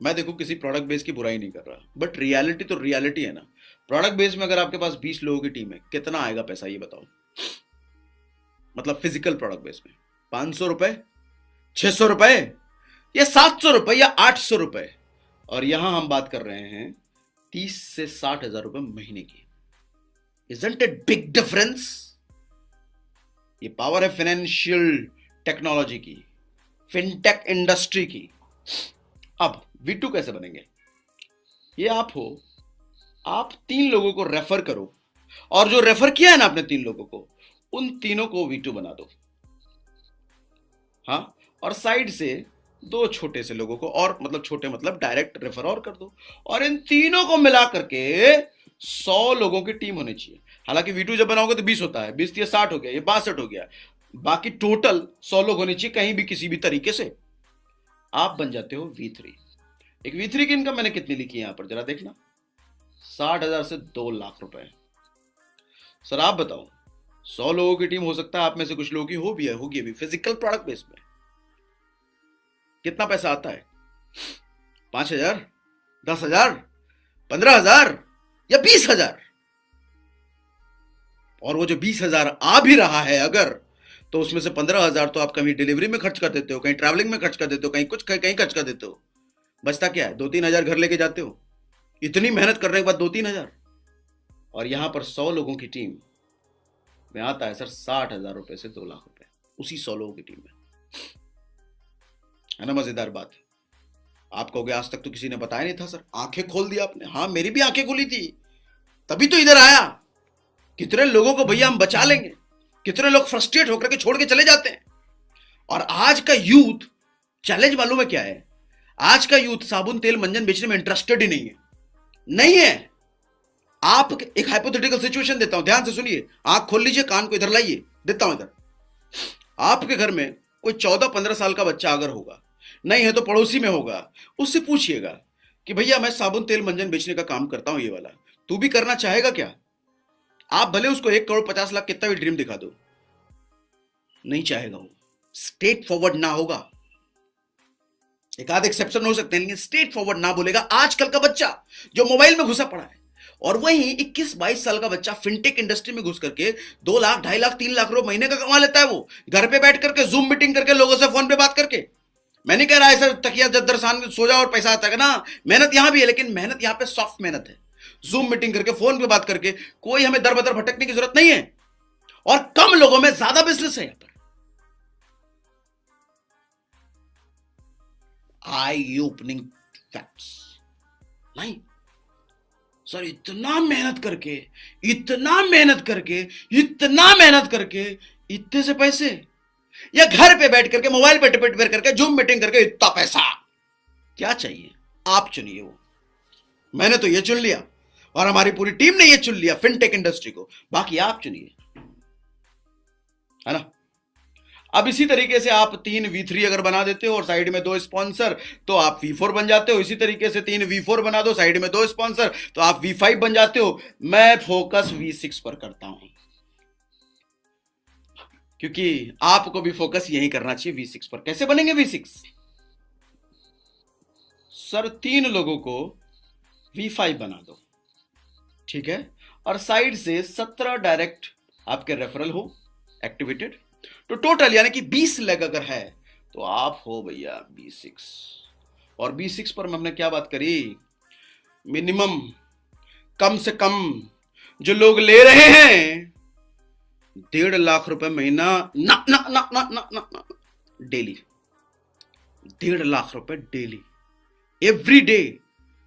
Speaker 1: मैं देखो किसी प्रोडक्ट बेस की बुराई नहीं कर रहा, बट रियलिटी तो रियलिटी है ना। प्रोडक्ट बेस में अगर आपके पास 20 लोगों की टीम है, कितना आएगा पैसा ये बताओ? मतलब फिजिकल प्रोडक्ट बेस में 500 रुपए, 600 रुपए, या 700 रुपए, या 800 रुपए। और यहां हम बात कर रहे हैं 30 से 60,000 रुपए महीने की। Isn't it big difference? ये पावर है फाइनेंशियल टेक्नोलॉजी की, फिनटेक इंडस्ट्री की। अब V2 कैसे बनेंगे? ये आप हो, आप 3 लोगों को रेफर करो और जो रेफर किया है ना आपने 3 लोगों को, उन तीनों को V2 बना दो। हाँ, और साइड से 2 छोटे से लोगों को, और मतलब छोटे मतलब डायरेक्ट रेफर और कर दो, और इन तीनों को मिला करके 100 लोगों की टीम होनी चाहिए। हालांकि V2 जब बनाओगे तो 20 होता है, 20 या 60 हो गया, ये 62 हो गया, बाकी टोटल 100 लोग होने चाहिए कहीं भी किसी भी तरीके से। आप बन जाते हो V3। एक V3 की इनकम मैंने कितनी लिखी है यहां पर, जरा देखना, 60,000 से 2 लाख रुपए। सर आप बताओ, 100 लोगों की टीम हो सकता है आप में से कुछ लोगों की हो भी है, होगी अभी फिजिकल प्रोडक्ट बेस में, कितना पैसा आता है? 5,000, 10,000, 15,000 या 20,000? और वो जो 20,000 आ भी रहा है अगर, तो उसमें से 15,000 तो आप कहीं डिलीवरी में खर्च कर देते हो, कहीं ट्रैवलिंग में खर्च कर देते हो, कहीं कुछ कहीं खर्च कर देते हो। बचता क्या है? 2-3 हजार घर लेके जाते हो। इतनी मेहनत करने के बाद 2-3 हजार। और यहां पर 100 लोगों की टीम में आता है सर 60,000 रुपए से 2 लाख रुपए, उसी 100 लोगों की टीम में, है ना मजेदार बात। आप कहोगे आज तक तो किसी ने बताया नहीं था सर, आंखें खोल दी आपने। हाँ, मेरी भी आंखें खुली थी, तभी तो इधर आया। कितने लोगों को भैया हम बचा लेंगे, कितने लोग फ्रस्ट्रेट होकर के छोड़ के चले जाते हैं। और आज का यूथ चैलेंज मालूम है क्या है? आज का यूथ साबुन तेल मंजन बेचने में इंटरेस्टेड ही नहीं है, नहीं है। आप एक हाइपोथेटिकल सिचुएशन देता हूं, ध्यान से सुनिए, आंख खोल लीजिए, कान को इधर लाइए, देता हूं इधर। आपके घर में कोई 14-15 साल का बच्चा अगर होगा, नहीं है तो पड़ोसी में होगा, उससे पूछिएगा कि भैया मैं साबुन तेल मंजन बेचने का काम करता हूं ये वाला, तू भी करना चाहेगा क्या? आप भले उसको 1 करोड़ 50 लाख कितना भी ड्रीम दिखा दो, नहीं चाहेगा वो, स्ट्रेट फॉरवर्ड ना होगा। एक आध एक्सेप्शन हो सकते हैं, लेकिन स्ट्रेट फॉरवर्ड ना बोलेगा आजकल का बच्चा जो मोबाइल में घुसा पड़ा है। और वहीं 21-22 साल का बच्चा फिनटेक इंडस्ट्री में घुस करके 2 लाख 2.5 लाख 3 लाख रुपए महीने का कमा लेता है, वो घर पे बैठ करके जूम मीटिंग करके लोगों से फोन पे बात करके। मैं नहीं कह रहा ऐसा तकिया जद्दर सान सो जाओ और पैसा आता है ना, मेहनत यहां भी है, लेकिन मेहनत यहां पे सॉफ्ट मेहनत है। जूम मीटिंग करके फोन पे बात करके कोई हमें दर बदर भटकने की जरूरत नहीं है, और कम लोगों में ज्यादा बिजनेस है यहां पर। आई ओपनिंग फैक्ट्स नहीं सर, इतना मेहनत करके इतना मेहनत करके इतना मेहनत करके इतने से पैसे, या घर पे बैठ करके मोबाइल पे टिपट करके जूम मीटिंग करके इतना पैसा, क्या चाहिए? आप चुनिए वो। मैंने तो ये चुन लिया और हमारी पूरी टीम ने ये चुन लिया फिनटेक इंडस्ट्री को, बाकी आप चुनिए, है ना। अब इसी तरीके से आप 3 V3 अगर बना देते हो और साइड में 2 स्पॉन्सर, तो आप V4 बन जाते हो। इसी तरीके से 3 V4 बना दो, साइड में 2 स्पॉन्सर, तो आप V5 बन जाते हो। मैं फोकस V6 पर करता हूं, क्योंकि आपको भी फोकस यही करना चाहिए V6 पर। कैसे बनेंगे V6? सर 3 लोगों को V5 बना दो, ठीक है, और साइड से 17 डायरेक्ट आपके रेफरल हो एक्टिवेटेड, तो टोटल यानी कि 20 लेग अगर है तो आप हो भैया B6। और B6 पर हमने क्या बात करी? मिनिमम, कम से कम जो लोग ले रहे हैं 1.5 लाख रुपए महीना ना ना ना ना ना ना, ना डेली, 1.5 लाख रुपए डेली एवरी डे।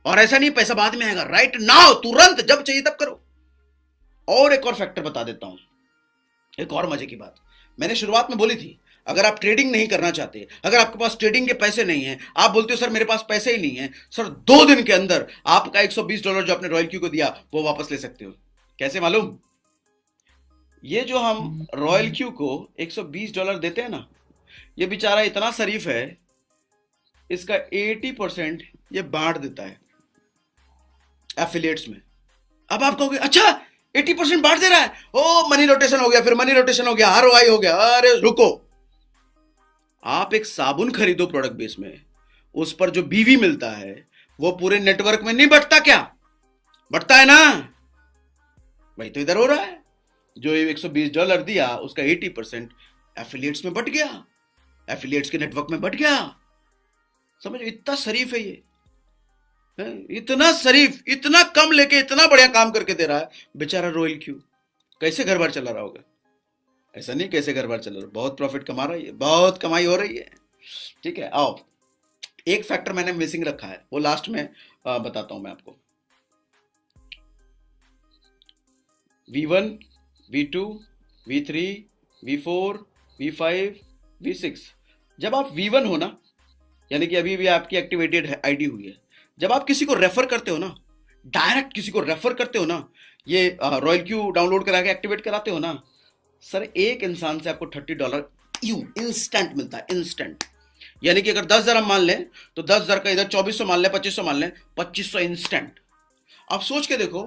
Speaker 1: और ऐसा नहीं पैसा बाद में आएगा, राइट नाउ, तुरंत, जब चाहिए तब करो। और एक और फैक्टर बता देता हूं, एक और मजे की बात मैंने शुरुआत में बोली थी। अगर आप ट्रेडिंग नहीं करना चाहते, अगर आपके पास ट्रेडिंग के पैसे नहीं हैं, आप बोलते हो सर मेरे पास पैसे ही नहीं है, सर 2 दिन के अंदर आपका $120 जो आपने रॉयल क्यू को दिया वो वापस ले सकते हो। कैसे मालूम? ये जो हम रॉयल क्यू को $120 देते हैं ना, ये बेचारा इतना शरीफ है, इसका 80% ये बांट देता है एफिलिएट्स में। अब आप कहोगे अच्छा 80% बांट दे रहा है, ओ मनी रोटेशन हो गया, फिर मनी रोटेशन हो गया, ROI हो गया। अरे रुको, आप एक साबुन खरीदो प्रोडक्ट बेस में, उस पर जो बीवी मिलता है वो पूरे नेटवर्क में नहीं बटता क्या? बटता है ना? भाई तो इधर हो रहा है, जो $120 दिया उसका 80% एफिलिएट्स में बट गया, एफिलिएट्स के नेटवर्क में बट गया। समझो, इतना शरीफ है ये, इतना शरीफ, इतना कम लेके इतना बढ़िया काम करके दे रहा है बेचारा रॉयल क्यू। कैसे घर बार चला रहा होगा? ऐसा नहीं कैसे घर बार चल रहा है, बहुत प्रॉफिट कमा रहा है, बहुत कमाई हो रही है। ठीक है, आओ एक फैक्टर मैंने मिसिंग रखा है, वो लास्ट में बताता हूं मैं आपको। V1, V2, V3, V4, V5, V6। जब आप V1 हो ना, यानी कि अभी भी आपकी एक्टिवेटेड आईडी हुई है, जब आप किसी को रेफर करते हो ना, डायरेक्ट किसी को रेफर करते हो ना, ये रॉयल क्यू डाउनलोड करा के एक्टिवेट कराते हो ना, सर एक इंसान से आपको $30 इंस्टेंट मिलता है, इंस्टेंट। यानी कि अगर 10,000 हम मान लें तो 10,000 का इधर 2400 मान लें, 2500 मान लें, 2500 इंस्टेंट। आप सोच के देखो,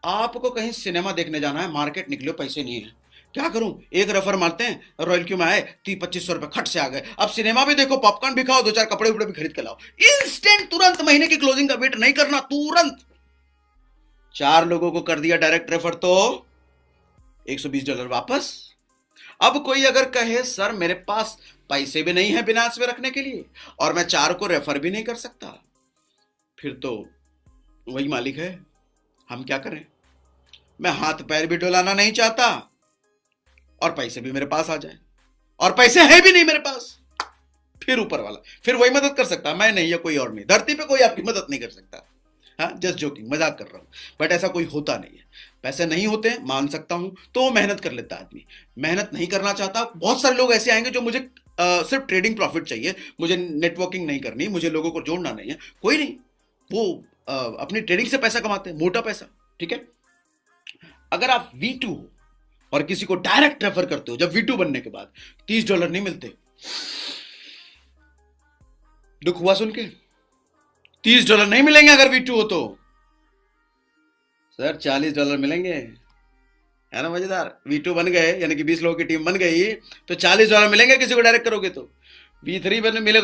Speaker 1: आपको कहीं सिनेमा देखने जाना है, मार्केट निकलो, पैसे नहीं है, क्या करूं? एक रेफर मारते हैं, रॉयल क्यू में आए, 2500 रुपए खट से आ गए। अब सिनेमा भी देखो, पॉपकॉर्न भी खाओ, 2-4 कपड़े उपड़े भी खरीद के लाओ, इंस्टेंट, तुरंत, महीने की क्लोजिंग का वेट नहीं करना, तुरंत। 4 लोगों को कर दिया डायरेक्ट रेफर तो $120 वापस। अब कोई अगर कहे सर मेरे पास पैसे भी नहीं है बिनास में रखने के लिए और मैं 4 को रेफर भी नहीं कर सकता, फिर तो वही मालिक है, हम क्या करें? मैं हाथ पैर भी डुलाना नहीं चाहता और पैसे भी मेरे पास आ जाए, और पैसे हैं भी नहीं मेरे पास, फिर ऊपर वाला, फिर वही मदद कर सकता, मैं नहीं या कोई और नहीं, धरती पे कोई आपकी मदद नहीं कर सकता। हाँ, जस्ट जोकिंग, मजाक कर रहा हूं, बट ऐसा कोई होता नहीं है। पैसे नहीं होते, मान सकता हूं, तो मेहनत कर लेता आदमी। मेहनत नहीं करना चाहता, बहुत सारे लोग ऐसे आएंगे जो मुझे सिर्फ ट्रेडिंग प्रॉफिट चाहिए, मुझे नेटवर्किंग नहीं करनी, मुझे लोगों को जोड़ना नहीं है, कोई नहीं, वो अपनी ट्रेडिंग से पैसा कमाते हैं, मोटा पैसा। ठीक है, अगर आप V2 हो और किसी को डायरेक्ट रेफर करते हो, जब V2 बनने के बाद $30 नहीं मिलते, दुख हुआ सुन के? $30 नहीं मिलेंगे अगर V2 हो तो सर, $40 मिलेंगे। है ना मजेदार। V2 बन गए, यानी कि 20 लोगों की टीम बन गई, तो $40 मिलेंगे किसी को डायरेक्ट करोगे तो। V3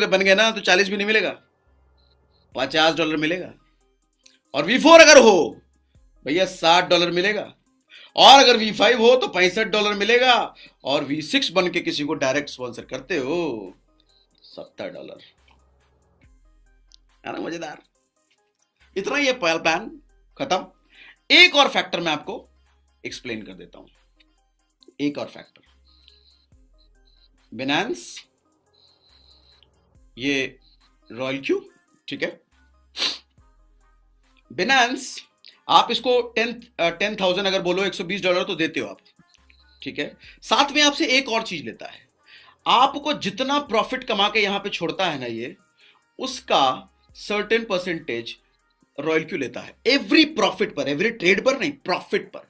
Speaker 1: बन गए ना, तो 40 भी नहीं मिलेगा, $50 मिलेगा। और V4 अगर हो भैया $60 मिलेगा। और अगर V5 हो तो $65 मिलेगा। और V6 बन के किसी को डायरेक्ट स्पॉन्सर करते हो, $70। है ना मजेदार। इतना ही है प्लान, खत्म। एक और फैक्टर मैं आपको एक्सप्लेन कर देता हूं। एक और फैक्टर, बिनांस, ये रॉयल क्यू, ठीक है। बिनांस, आप इसको 10,000 अगर बोलो, $120 तो देते हो आप, ठीक है। साथ में आपसे एक और चीज लेता है, आपको जितना प्रॉफिट कमा के यहां पे छोड़ता है ना ये, उसका सर्टेन परसेंटेज रॉयल क्यू लेता है। एवरी प्रॉफिट पर, एवरी ट्रेड पर नहीं, प्रॉफिट पर।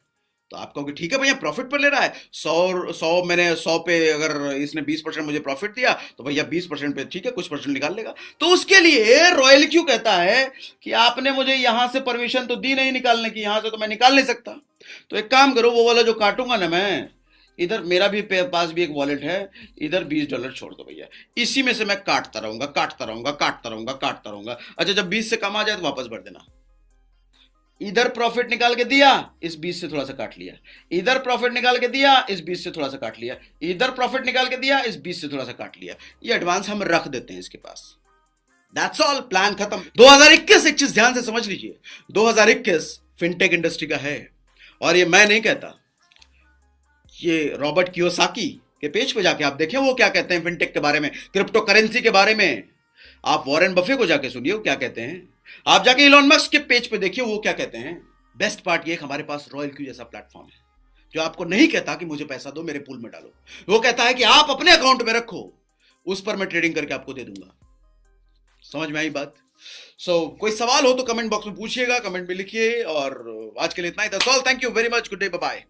Speaker 1: तो आप कहोगे ठीक है भैया प्रॉफिट पर ले रहा है, 100 मैंने 100 पे अगर इसने 20% मुझे प्रॉफिट दिया तो भैया 20% पे ठीक है, कुछ परसेंट निकाल लेगा। तो उसके लिए रॉयल क्यू कहता है कि आपने मुझे यहां से परमिशन तो दी नहीं निकालने की, यहां से तो मैं निकाल नहीं सकता। तो एक काम करो, वो वाला जो काटूंगा ना मैं, इधर मेरा भी पास भी एक वॉलेट है, इधर $20 छोड़ दो भैया, इसी में से मैं काटता रहूंगा, काटता रहूंगा, काटता रहूंगा, काटता रहूंगा। अच्छा, जब 20 से कम आ जाए तो वापस भर देना। इधर प्रॉफिट निकाल के दिया, इस 20 से थोड़ा सा काट लिया, इधर प्रॉफिट निकाल के दिया, इस 20 से थोड़ा सा काट लिया, इधर प्रॉफिट निकाल के दिया, इस 20 से थोड़ा सा काट लिया। ये एडवांस हम रख देते हैं इसके पास। दैट्स ऑल, प्लान खत्म। 2021 एक चीज ध्यान से समझ लीजिए, 2021 फिनटेक इंडस्ट्री का है। और ये मैं नहीं कहता, ये रॉबर्ट कियोसाकी के पेज पे जाके आप देखें वो क्या कहते हैं फिनटेक के बारे में, क्रिप्टो करेंसी के बारे में। आप वॉरेन बफे को जाके सुनिए वो क्या कहते हैं, आप जाके इलॉन मस्क के पेज पे देखिए वो क्या कहते हैं। बेस्ट पार्ट ये, हमारे पास रॉयल क्यू जैसा प्लेटफॉर्म है जो आपको नहीं कहता कि मुझे पैसा दो, मेरे पूल में डालो। वो कहता है कि आप अपने अकाउंट में रखो, उस पर मैं ट्रेडिंग करके आपको दे दूंगा। समझ में आई बात? कोई सवाल हो तो कमेंट बॉक्स में पूछिएगा, कमेंट में लिखिए। और आज के लिए इतना ही था। Thank you very much, good day, bye bye.